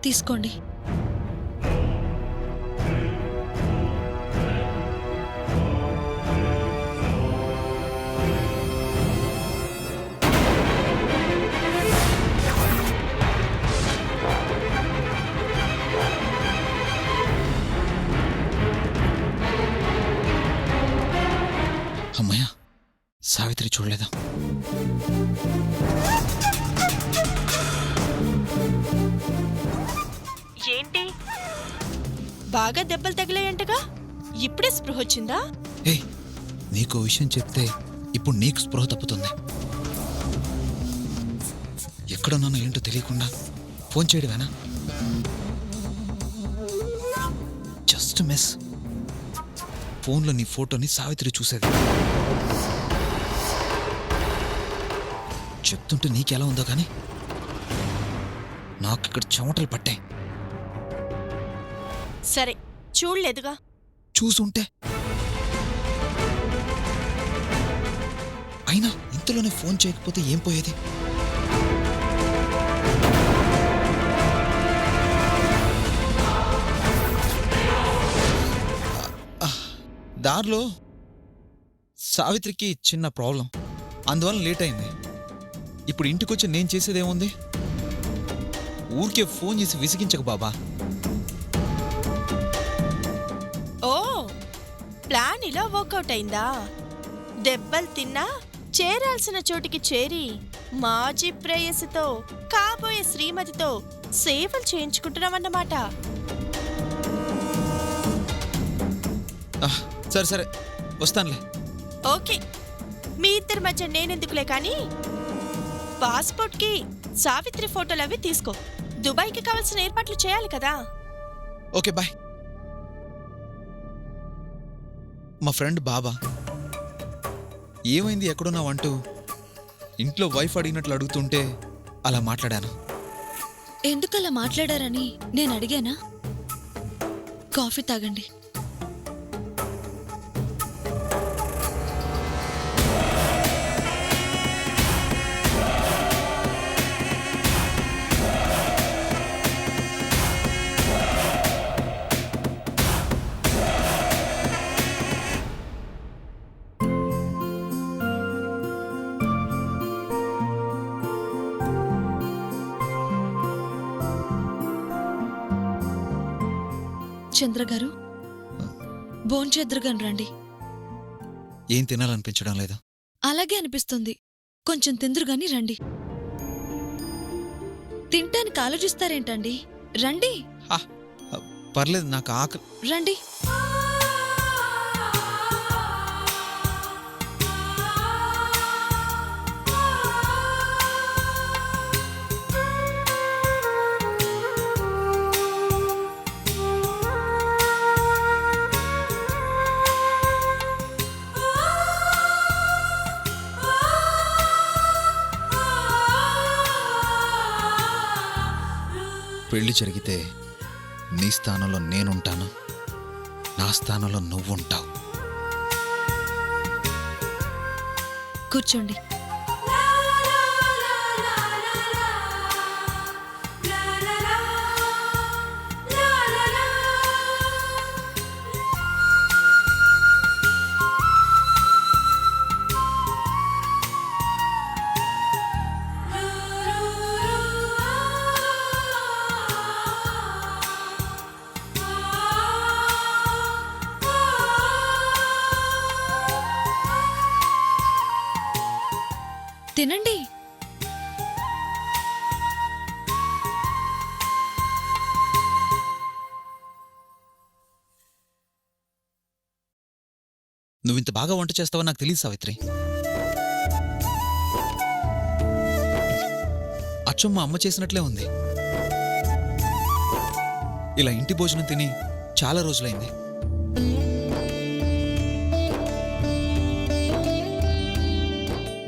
తీసుకోండి. అమ్మయ్య, సావిత్రి చూడలేదా? ఏంటి, బాగా దెబ్బలు తగిలాయంటగా? ఇప్పుడే స్పృహ వచ్చిందా? ఏయ్, నీకో విషయం చెప్తే ఇప్పుడు నీకు స్పృహ తప్పుతుంది. ఎక్కడున్నానో ఏంటో తెలియకుండా ఫోన్ చేయడమేనా? Just miss. ఫోన్లో నీ ఫోటోని సావిత్రి చూసేది. చెప్తుంటే నీకెలా ఉందో కానీ నాకు ఇక్కడ చెమటలు పట్టాయి. సరే చూడలేదుగా. చూసుంటే అయినా ఇంతలోనే ఫోన్ చేయకపోతే ఏం పోయేది? దారిలో సావిత్రికి చిన్న ప్రాబ్లం, అందువల్ల లేట్ అయింది. ఇప్పుడు ఇంటికొచ్చి నేను చేసేదేముంది? ఊరికే ఫోన్ చేసి విసిగించకు బాబా. ఓ, ప్లాన్ ఇలా వర్కౌట్ అయిందా? దెబ్బలు తిన్నా చేరాల్సిన చోటికి చేరి మాజీ ప్రేయసితో కాబోయే శ్రీమతితో సేవలు చేయించుకుంటున్నామన్నమాట. సరే సరే వస్తానులే. ఓకే, మీ ఇద్దరి మధ్య నేనెందుకులే కానీ పాస్పోర్ట్కి సావిత్రి ఫోటోలు అవి తీసుకో. దుబాయ్కి కావాల్సిన ఏర్పాట్లు చేయాలి కదా. Okay bye. మా ఫ్రెండ్ బాబా ఏమైంది ఎక్కడున్నావు అంటూ ఇంట్లో వైఫ్ అడిగినట్లు అడుగుతుంటే అలా మాట్లాడాను. ఎందుకలా మాట్లాడారని నేను అడిగానా? కాఫీ తాగండి. చంద్రగారు, భోంచేద్దురుగాని రండి. ఏం తినాలనిపించడం లేదా? అలాగే అనిపిస్తుంది. కొంచెం తిందురుగాని రండి. తింటానికి ఆలోచిస్తారేంటండి? రండి పర్లేదు, నాకు ఆకలి. రండి. పెళ్లి జరిగితే నీ స్థానంలో నేనుంటాను, నా స్థానంలో నువ్వుంటావు. కూర్చోండి. తినండి. నువ్వింత బాగా వంట చేస్తావని నాకు తెలియదు సావిత్రి. అచ్చం మా అమ్మ చేసినట్లే ఉంది. ఇలా ఇంటి భోజనం తిని చాలా రోజులైంది.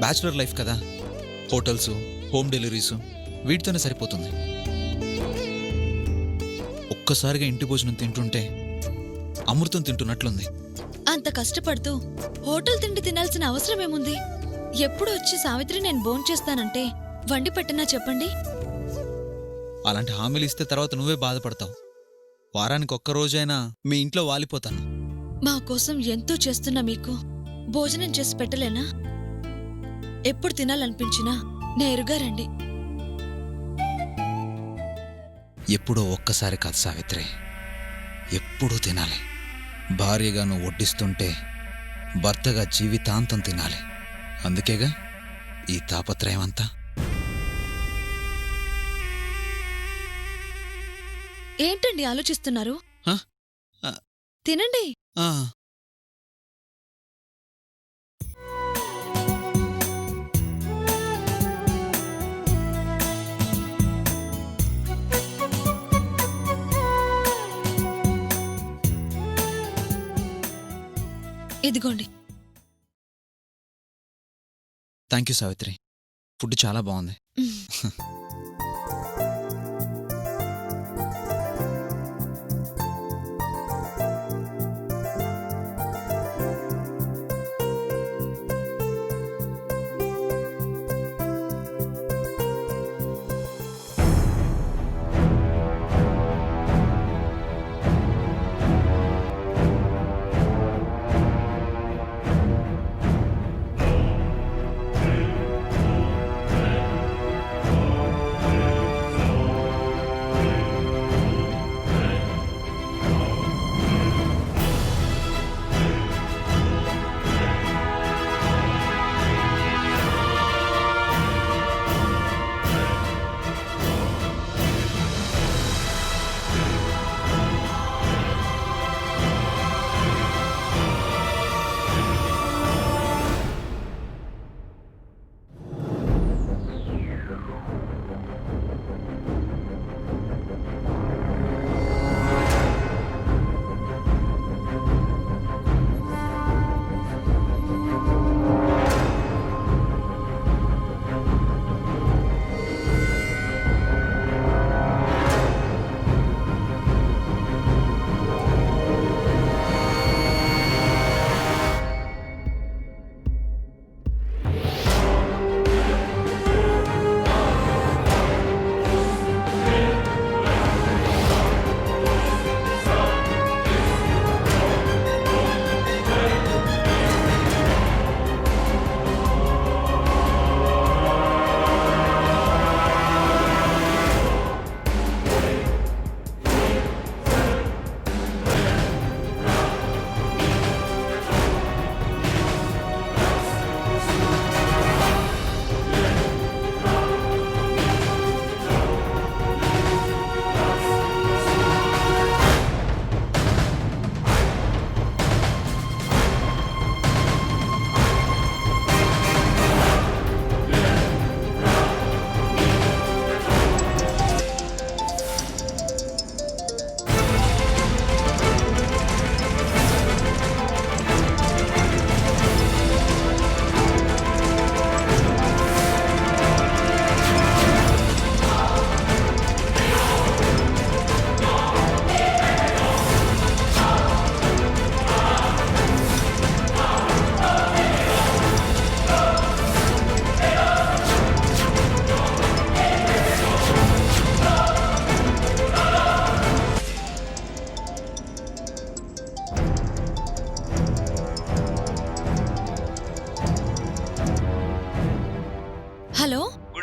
బ్యాచులర్ లైఫ్ కదా, హోటల్స్, హోమ్ డెలివరీస్ వీటితోనే సరిపోతుంది. ఒక్కసారిగా ఇంటి భోజనం తింటుంటే అమృతం తింటున్నట్లుంది. అంత కష్టపడుతూ హోటల్ తిండి తినాల్సిన అవసరమేముంది? ఎప్పుడు వచ్చి సావిత్రి నేను భోంచేస్తానంటే వండి పెట్టినా చెప్పండి. అలాంటి హామీలు ఇస్తే తర్వాత నువ్వే బాధపడతావు. వారానికి ఒక్క రోజైనా మీ ఇంట్లో వాలిపోతాను. మా కోసం ఎంతో చేస్తున్నా మీకు భోజనం చేసి పెట్టలేనా? ఎప్పుడు తినాలనిపించినా నేరుగా రండి. ఎప్పుడో ఒక్కసారి కాదు సావిత్రి, ఎప్పుడూ తినాలి. భార్యగా నువ్వు వడ్డిస్తుంటే భర్తగా జీవితాంతం తినాలి. అందుకేగా ఈ తాపత్రయం అంతా. ఏంటండి ఆలోచిస్తున్నారు? హ? తినండి. ఆ, ఇదిగోండి. థ్యాంక్ యూ సావిత్రి, ఫుడ్ చాలా బాగుంది.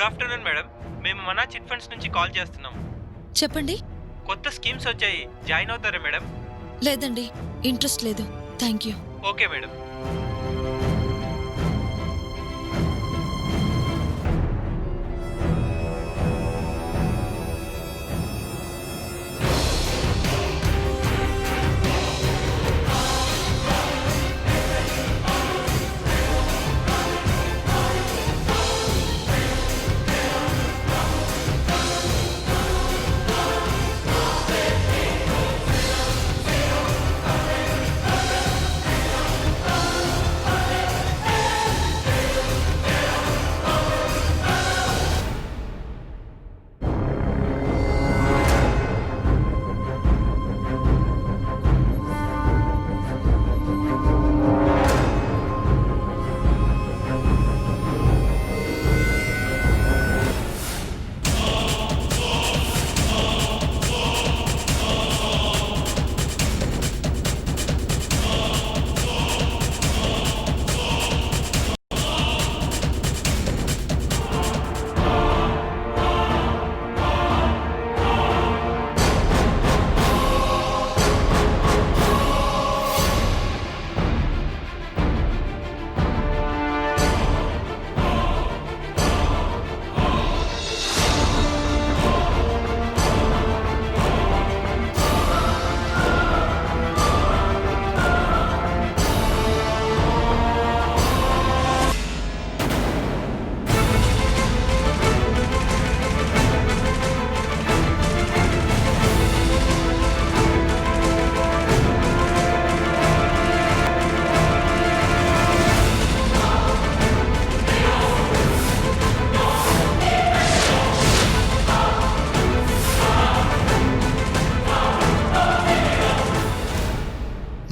Afternoon madam. మేము మన చిట్ ఫండ్స్ నుంచి కాల్ చేస్తున్నాం. చెప్పండి. కొత్త స్కీమ్స్ వచ్చాయి, జాయిన్ అవుతారా మేడం? లేదండి, ఇంట్రెస్ట్ లేదు. Thank you. Okay madam.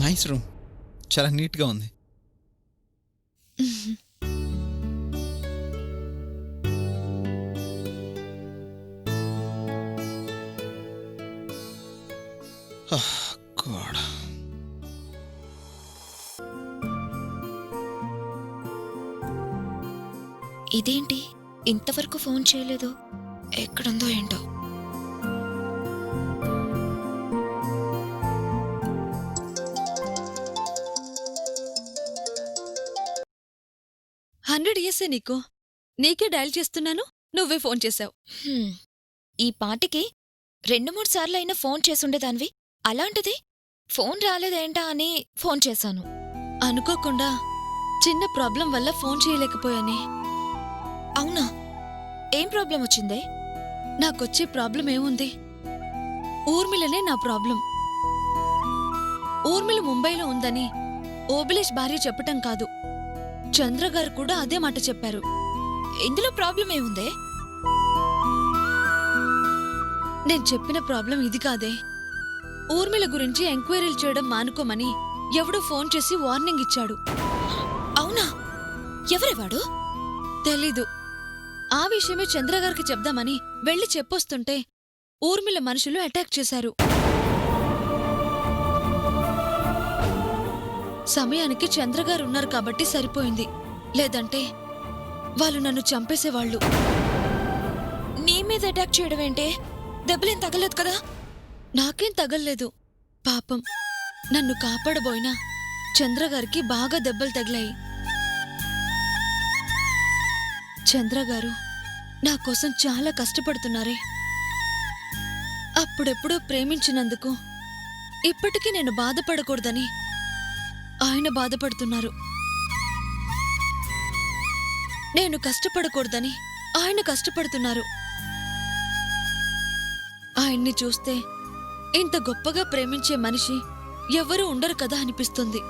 Nice room, చాలా నీట్గా ఉంది. God. ఇదేంటి ఇంతవరకు ఫోన్ చేయలేదు? ఎక్కడుందో ఏంటో. హండ్రెడ్ ఇయర్సే నీకు. నీకే డయల్ చేస్తున్నాను, నువ్వే ఫోన్ చేశావు. ఈ పాటికి 2-3 సార్లు అయినా ఫోన్ చేసుండేదానివి. అలాంటిది ఫోన్ రాలేదేంటా అని ఫోన్ చేశాను. అనుకోకుండా చిన్న ప్రాబ్లం వల్ల ఫోన్ చేయలేకపోయానే. అవునా? ఏం ప్రాబ్లం వచ్చిందే? నాకొచ్చే ప్రాబ్లం ఏముంది? ఊర్మిళనే నా ప్రాబ్లం. ఊర్మిళ ముంబైలో ఉందని ఓబిలేష్ భార్య చెప్పటం కాదు, చంద్రగారు కూడా అదే మాట చెప్పారు. ఇందులో ప్రాబ్లం ఏముందే? నేను చెప్పిన ప్రాబ్లం ఇది కాదే. ఊర్మిళ గురించి ఎంక్వైరీలు చేయడం మానుకోమని ఎవడో ఫోన్ చేసి వార్నింగ్ ఇచ్చాడు. అవునా? ఎవరేవాడు? తెలీదు. ఆ విషయమే చంద్రగారికి చెప్దామని వెళ్లి చెప్పొస్తుంటే ఊర్మిళ మనుషులు అటాక్ చేశారు. సమయానికి చంద్రగారున్నారు కాబట్టి సరిపోయింది, లేదంటే వాళ్ళు నన్ను చంపేసేవాళ్లు. నీ మీద అటాక్ చేయడం ఏంటే? దెబ్బలేం తగలేదు కదా? నాకేం తగల్లేదు. పాపం, నన్ను కాపాడబోయినా చంద్రగారికి బాగా దెబ్బలు తగిలాయి. చంద్రగారు నా కోసం చాలా కష్టపడుతున్నారే. అప్పుడెప్పుడో ప్రేమించినందుకు ఇప్పటికీ నేను బాధపడకూడదని ఆయన బాధపడుతున్నారు. నేను కష్టపడకూడదని ఆయన కష్టపడుతున్నారు. ఆయన్ని చూస్తే ఇంత గొప్పగా ప్రేమించే మనిషి ఎవరూ ఉండరు కదా అనిపిస్తుంది.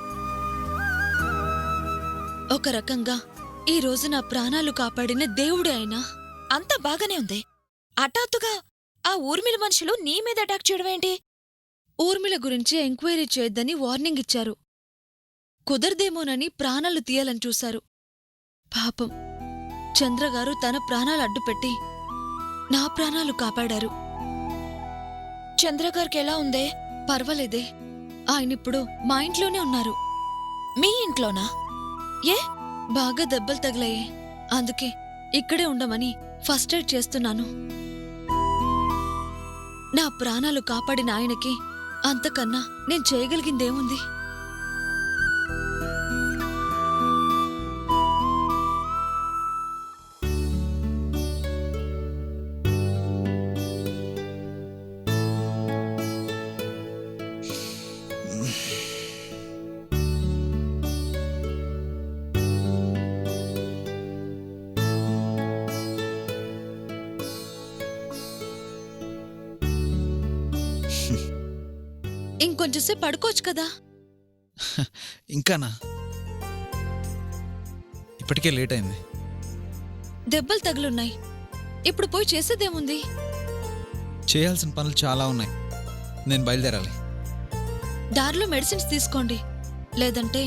ఒక రకంగా ఈ రోజు నా ప్రాణాలు కాపాడిన దేవుడే ఆయన. అంతా బాగానే ఉంది. హఠాత్తుగా ఆ ఊర్మిళ మనుషులు నీ మీద అటాక్ చేయడం ఏంటి? ఊర్మిళ గురించి ఎంక్వైరీ చేయొద్దని వార్నింగ్ ఇచ్చారు. కుదరదేమోనని ప్రాణాలు తీయాలని చూశారు. పాపం, చంద్రగారు తన ప్రాణాలు అడ్డుపెట్టి నా ప్రాణాలు కాపాడారు. చంద్రగారికి ఎలా ఉందే? పర్వాలేదే, ఆయనిప్పుడు మా ఇంట్లోనే ఉన్నారు. మీ ఇంట్లోనా? ఏ? బాగా దెబ్బలు తగిలాయే, అందుకే ఇక్కడే ఉండమని ఫస్ట్ ఎయిడ్ చేస్తున్నాను. నా ప్రాణాలు కాపాడిన ఆయనకి అంతకన్నా నేను చేయగలిగిందేముంది? ఇంకొంచెంసేపు పడుకోవచ్చు కదా. ఇంకానా? ఇప్పటికే లేట్ అయింది. దెబ్బలు తగులున్నాయి. ఇప్పుడు పోయి చేసేదేముంది? చేయాల్సిన పనులు చాలా ఉన్నాయి. నేను బయలుదేరాలి. దారిలో మెడిసిన్స్ తీసుకోండి, లేదంటే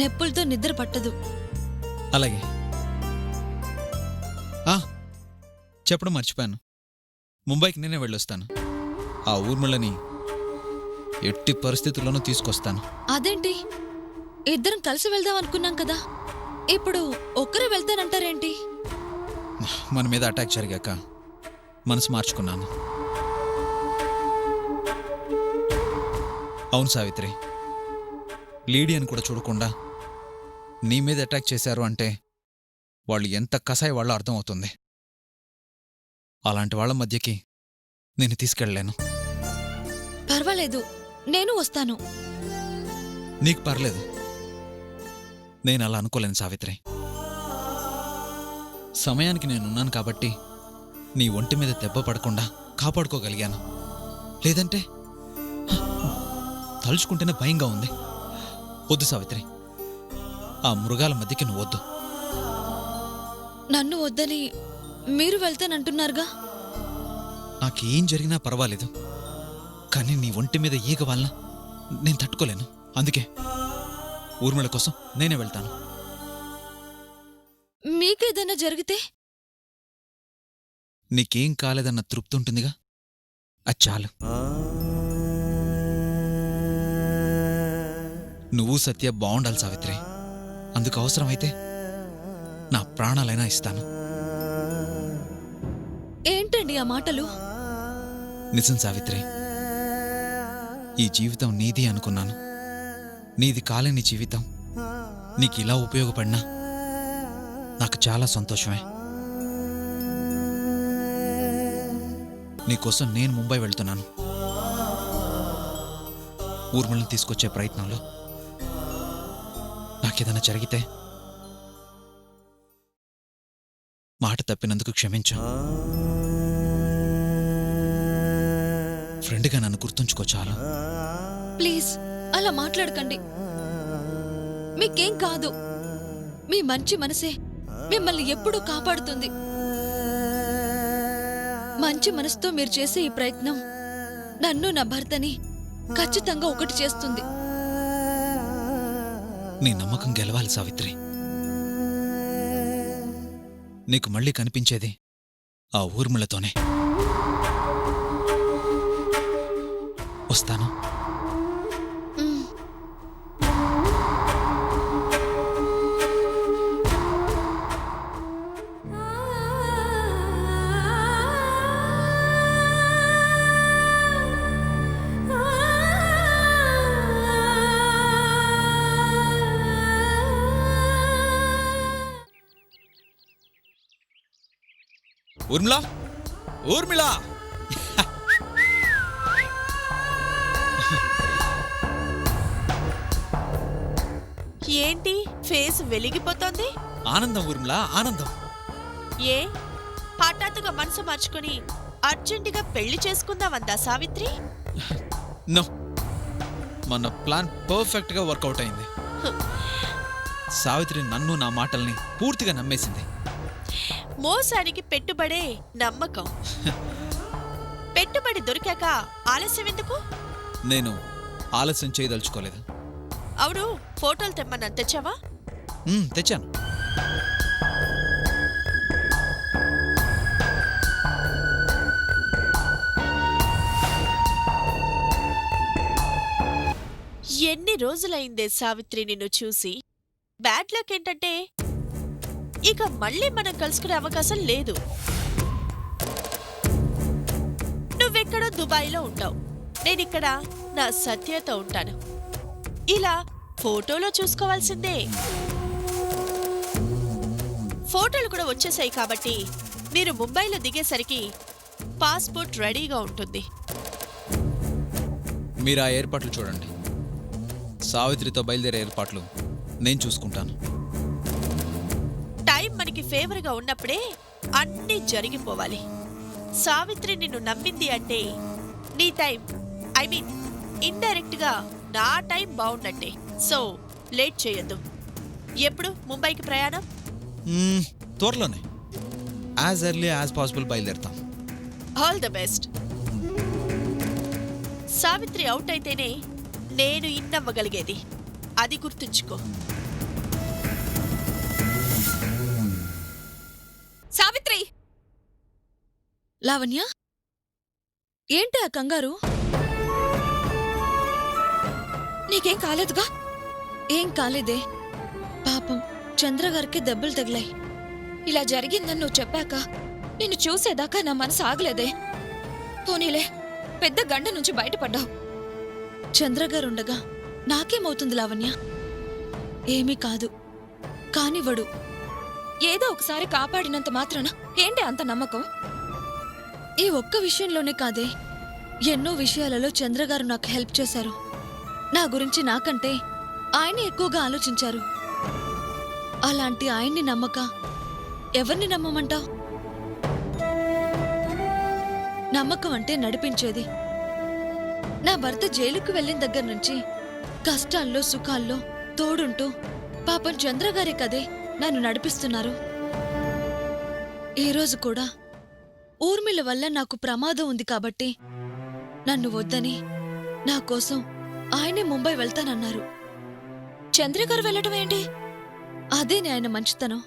నొప్పులతో నిద్ర పట్టదు. అలాగే. చెప్పడం మర్చిపోయాను. ముంబైకి నేనే వెళ్ళొస్తాను. ఆ ఊర్మిళని ఎట్టి పరిస్థితుల్లోనూ తీసుకొస్తాను. అదేంటి, ఇద్దరం కలిసి వెళ్దాం అనుకున్నాం కదా, ఇప్పుడు ఒక్కరే వెళ్తానంటారేంటి? మన మీద అటాక్ జరిగాక మనసు మార్చుకున్నాను. అవును సావిత్రి, లీడియని కూడా చూడకుండా నీ మీద అటాక్ చేశారు అంటే వాళ్ళు ఎంత కసాయి వాళ్ళో అర్థమవుతుంది. అలాంటి వాళ్ళ మధ్యకి నేను తీసుకెళ్ళలేను. పర్వాలేదు, నేను వస్తాను. నీకు పర్లేదు, నేను అలా అనుకోలేను సావిత్రి. సమయానికి నేనున్నాను కాబట్టి నీ ఒంటి మీద దెబ్బ పడకుండా కాపాడుకోగలిగాను. లేదంటే తలుచుకుంటేనే భయంగా ఉంది. వద్దు సావిత్రి, ఆ మృగాల మధ్యకి నువ్వు వద్దు. నన్ను వద్దని మీరు వెళ్తానంటున్నారుగా. నాకేం జరిగినా పర్వాలేదు, కానీ నీ ఒంటి మీద ఈగ వలన నేను తట్టుకోలేను. అందుకే ఊర్మిళ కోసం నేనే వెళ్తాను. మీకేదైనా జరిగితే? నీకేం కాలేదన్న తృప్తి ఉంటుందిగా, అది చాలు. నువ్వు సత్య బాగుండాలి సావిత్రి. అందుకు అవసరమైతే నా ప్రాణాలైనా ఇస్తాను. ఏంటండి ఆ మాటలు? నిజం సావిత్రి, ఈ జీవితం నీది అనుకున్నాను. నీది కాలేని జీవితం నీకు ఇలా ఉపయోగపడినా నాకు చాలా సంతోషమే. నీకోసం నేను ముంబై వెళ్తున్నాను. ఊర్మిళని తీసుకొచ్చే ప్రయత్నంలో నాకేదైనా జరిగితే మాట తప్పినందుకు క్షమించు. ఫ్రెండ్గా నన్ను గుర్తుంచుకో చాలు. ప్లీజ్ అలా మాట్లాడకండి. మీకేం కాదు. మీ మంచి మనసే మిమ్మల్ని ఎప్పుడూ కాపాడుతుంది. మంచి మనసుతో మీరు చేసే ఈ ప్రయత్నం నన్ను నా భర్తని ఖచ్చితంగా ఒకటి చేస్తుంది. నీ నమ్మకం గెలవాలి సావిత్రి. నీకు మళ్ళీ కనిపించేది ఆ ఊర్మిళతోనే. వస్తాను. ఊర్మిళ, ఊర్మిళ! ఏంటి ఫేస్ వెలిగిపోతోంది? ఆనందం ఊర్మిళ, ఆనందం. ఏ హఠాత్తుగా మనసు మార్చుకుని అర్జెంటుగా పెళ్లి చేసుకుందామందా సావిత్రి? నో, మన ప్లాన్ పర్ఫెక్ట్ గా వర్కౌట్ అయింది. సావిత్రి నన్ను నా మాటల్ని పూర్తిగా నమ్మేసింది. మోసానికి పెట్టుబడే నమ్మకం. పెట్టుబడి దొరికాక ఆలస్యం ఎందుకు? నేను ఆలస్యం చేయదలుచుకోలేదు. అవును, ఫోటోలు తెమ్మన్నా తెచ్చావా? తెచ్చాను. ఎన్ని రోజులైందే సావిత్రి నిన్ను చూసి. బ్యాడ్ లక్ ఏంటంటే ఇక మళ్ళీ మనం కలుసుకునే అవకాశం లేదు. నువ్వెక్కడో దుబాయ్లో ఉంటావు, నేనిక్కడ నా సత్యతో ఉంటాను. ఇలా ఫోటోలో చూసుకోవాల్సిందే. ఫోటోలు కూడా వచ్చేసాయి కాబట్టి మీరు ముంబైలో దిగేసరికి పాస్పోర్ట్ రెడీగా ఉంటుంది. మీరు ఆ ఏర్పాట్లు చూడండి. సావిత్రితో బయలుదేరే ఏర్పాట్లు నేను చూసుకుంటాను. టైం మనకి ఫేవర్గా ఉన్నప్పుడే అన్నీ జరిగిపోవాలి. సావిత్రి నిన్ను నమ్మింది అంటే నీ టైం, ఐ మీన్ ఇండైరెక్ట్ గా నా టైం బాగున్నట్టే. సో లేట్ చేయొద్దు. ఎప్పుడు ముంబైకి ప్రయాణం? త్వరలోనే, యాజ్ ఎర్లీ యాజ్ పాసిబుల్ బయలుదేరుతాం. All the best. Savitri out అయితేనే నేను ఇన్నవ్వగలిగేది, అది గుర్తుంచుకో. సావిత్రి! లావణ్య, ఏంటి ఆ కంగారు? నీకేం కాలేదుగా? ఏం కాలేదే. పాపం చంద్రగారికి దెబ్బలు తగిలాయి. ఇలా జరిగిందని నువ్వు చెప్పాక నిన్ను చూసేదాకా నా మనసు ఆగలేదే. పోనీలే, పెద్ద గండ నుంచి బయటపడ్డావు. చంద్రగారుండగా నాకేమవుతుంది లావణ్య? ఏమీ కాదు. కానివ్వడు. ఏదో ఒకసారి కాపాడినంత మాత్రాన ఏంటి అంత నమ్మకం? ఈ ఒక్క విషయంలోనే కాదే, ఎన్నో విషయాలలో చంద్రగారు నాకు హెల్ప్ చేశారు. నా గురించి నాకంటే ఆయన ఎక్కువగా ఆలోచించారు. అలాంటి ఆయన్ని నమ్మక ఎవరిని నమ్మమంటావు? నమ్మకం అంటే నడిపించేది. నా భర్త జైలుకు వెళ్ళిన దగ్గర నుంచి కష్టాల్లో సుఖాల్లో తోడుంటూ పాపం చంద్రగారే కదే నన్ను నడిపిస్తున్నారు. ఈరోజు కూడా ఊర్మిళ వల్ల నాకు ప్రమాదం ఉంది కాబట్టి నన్ను వద్దని నా కోసం ఆయనే ముంబై వెళ్తానన్నారు. చంద్రగారు వెళ్ళటం ఏంటి? అదేనే ఆయన మంచితనం.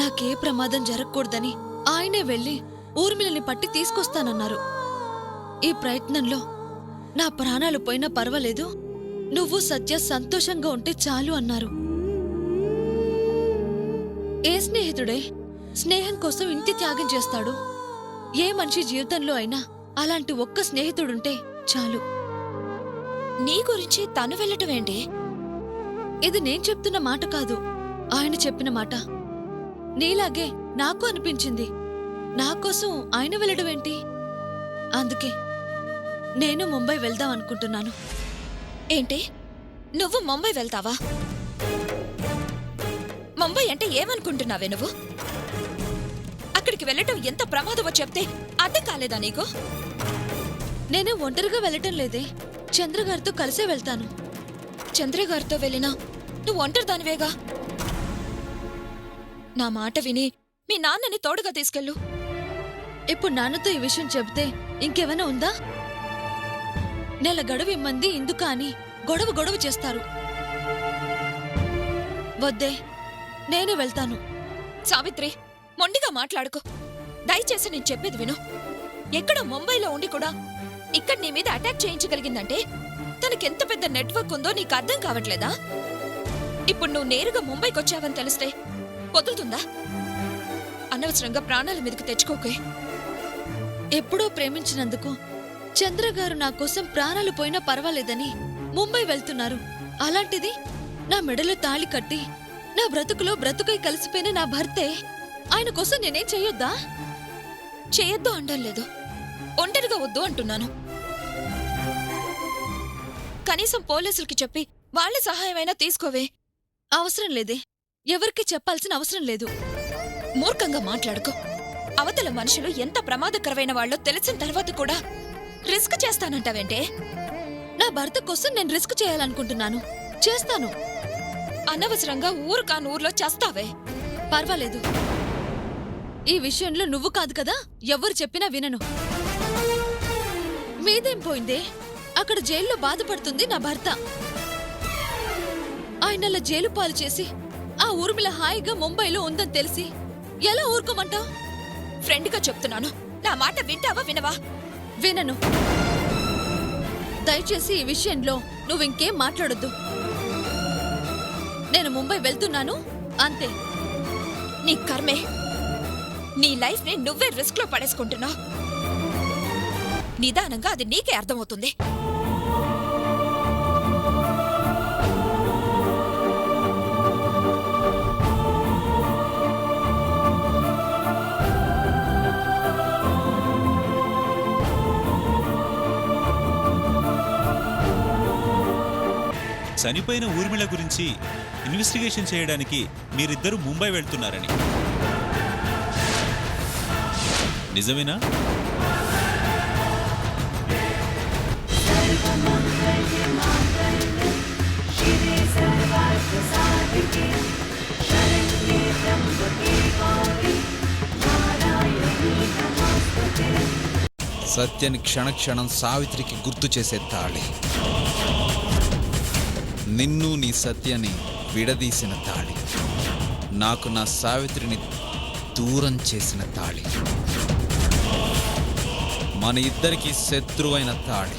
నాకే ప్రమాదం జరగకూడదని ఆయనే వెళ్ళి ఊర్మిళని పట్టి తీసుకొస్తానన్నారు. ఈ ప్రయత్నంలో నా ప్రాణాలు పోయినా పర్వాలేదు, నువ్వు సత్య సంతోషంగా ఉంటే చాలు అన్నారు. ఏ స్నేహితుడే స్నేహం కోసం ఇంటి త్యాగం చేస్తాడు? ఏ మనిషి జీవితంలో అయినా అలాంటి ఒక్క స్నేహితుడుంటే చాలు. నీ గురించి తను వెళ్ళటం ఏంటి? ఇది నేను చెప్తున్న మాట కాదు, ఆయన చెప్పిన మాట. నీలాగే నాకు అనిపించింది. నా కోసం ఆయన వెళ్ళడం ఏంటి? అందుకే నేను ముంబై వెళ్దాం అనుకుంటున్నాను. ఏంటి, నువ్వు ముంబై వెళ్తావా? ముంబై అంటే ఏమనుకుంటున్నావే నువ్వు? అక్కడికి వెళ్ళటం ఎంత ప్రమాదమో చెప్తే అర్థం కాలేదా నీకు? నేను ఒంటరిగా వెళ్ళటం లేదే, చంద్రగారితో కలిసే వెళ్తాను. చంద్రగారితో వెళ్ళినా నువ్వు ఒంటరి దానివేగా. నా మాట విని మీ నాన్నని తోడుగా తీసుకెళ్ళు. ఇప్పుడు నాన్నతో ఈ విషయం చెబితే ఇంకేమైనా ఉందా? నెల గడువు ఇమ్మంది ఇందుక అని గొడవ చేస్తారు. వద్దే, నేనే వెళ్తాను. సావిత్రి, మొండిగా మాట్లాడుకో. దయచేసి నేను చెప్పేది విను. ఎక్కడో ముంబైలో ఉండి కూడా ఇక్కడ నీ మీద అటాక్ చేయించగలిగిందంటే తనకెంత పెద్ద నెట్వర్క్ ఉందో నీకు అర్థం కావట్లేదా? ఇప్పుడు నువ్వు నేరుగా ముంబైకి వచ్చావని తెలిస్తే వదులుతుందా? అనవసరంగా ప్రాణాల మీదకి తెచ్చుకోకే. ఎప్పుడో ప్రేమించినందుకు చంద్రగారు నా కోసం ప్రాణాలు పోయినా పర్వాలేదని ముంబై వెళ్తున్నారు. అలాంటిది నా మెడలో తాళి కట్టి నా బ్రతుకులో బ్రతుకై కలిసిపోయిన నా భర్తే ఆయన కోసం నేనేం చెయ్యొద్దా? చేయొద్దు అనడం లేదు, ఒంటరిగా వద్దు అంటున్నాను. కనీసం పోలీసులకి చెప్పి వాళ్ళ సహాయమైనా తీసుకోవే. అవసరం లేదే, ఎవరికి చెప్పాల్సిన అవసరం లేదు. మూర్ఖంగా మాట్లాడుకో. అవతల మనుషులు ఎంత ప్రమాదకరమైన వాళ్ళో తెలిసిన తర్వాత కూడా రిస్క్ చేస్తానంటావేంటే? నా భర్త కోసం నేను రిస్క్ చేయాలనుకుంటున్నాను, చేస్తాను. అనవసరంగా ఊరు కాని ఊర్లో చేస్తావే. పర్వాలేదు, ఈ విషయంలో నువ్వు కాదు కదా ఎవరు చెప్పినా వినను. మీదేం పోయిందే? అక్కడ జైల్లో బాధపడుతుంది నా భర్త. ఆయనలా జైలు పాలు చేసి ఆ ఊర్మిళ హాయిగా ముంబైలో ఉందని తెలిసి ఎలా ఊరుకోమంటావు? ఫ్రెండ్గా చెప్తున్నాను, నా మాట వింటావా వినవా? వినను. దయచేసి ఈ విషయంలో నువ్వింకేం మాట్లాడొద్దు. నేను ముంబై వెళ్తున్నాను, అంతే. నీ కర్మే. నీ లైఫ్ ని నువ్వే రిస్క్ లో పడేసుకుంటున్నావు. నిదానంగా అది నీకే అర్థమవుతుంది. చనిపోయిన ఊర్మిళ గురించి ఇన్వెస్టిగేషన్ చేయడానికి మీరిద్దరూ ముంబై వెళ్తున్నారని నిజమేనా? సత్యని క్షణక్షణం సావిత్రికి గుర్తు చేసే తాళి, నిన్ను నీ సత్యని విడదీసిన తాళి, నాకు నా సావిత్రిని దూరం చేసిన తాళి, మన ఇద్దరికి శత్రువైన తాళి.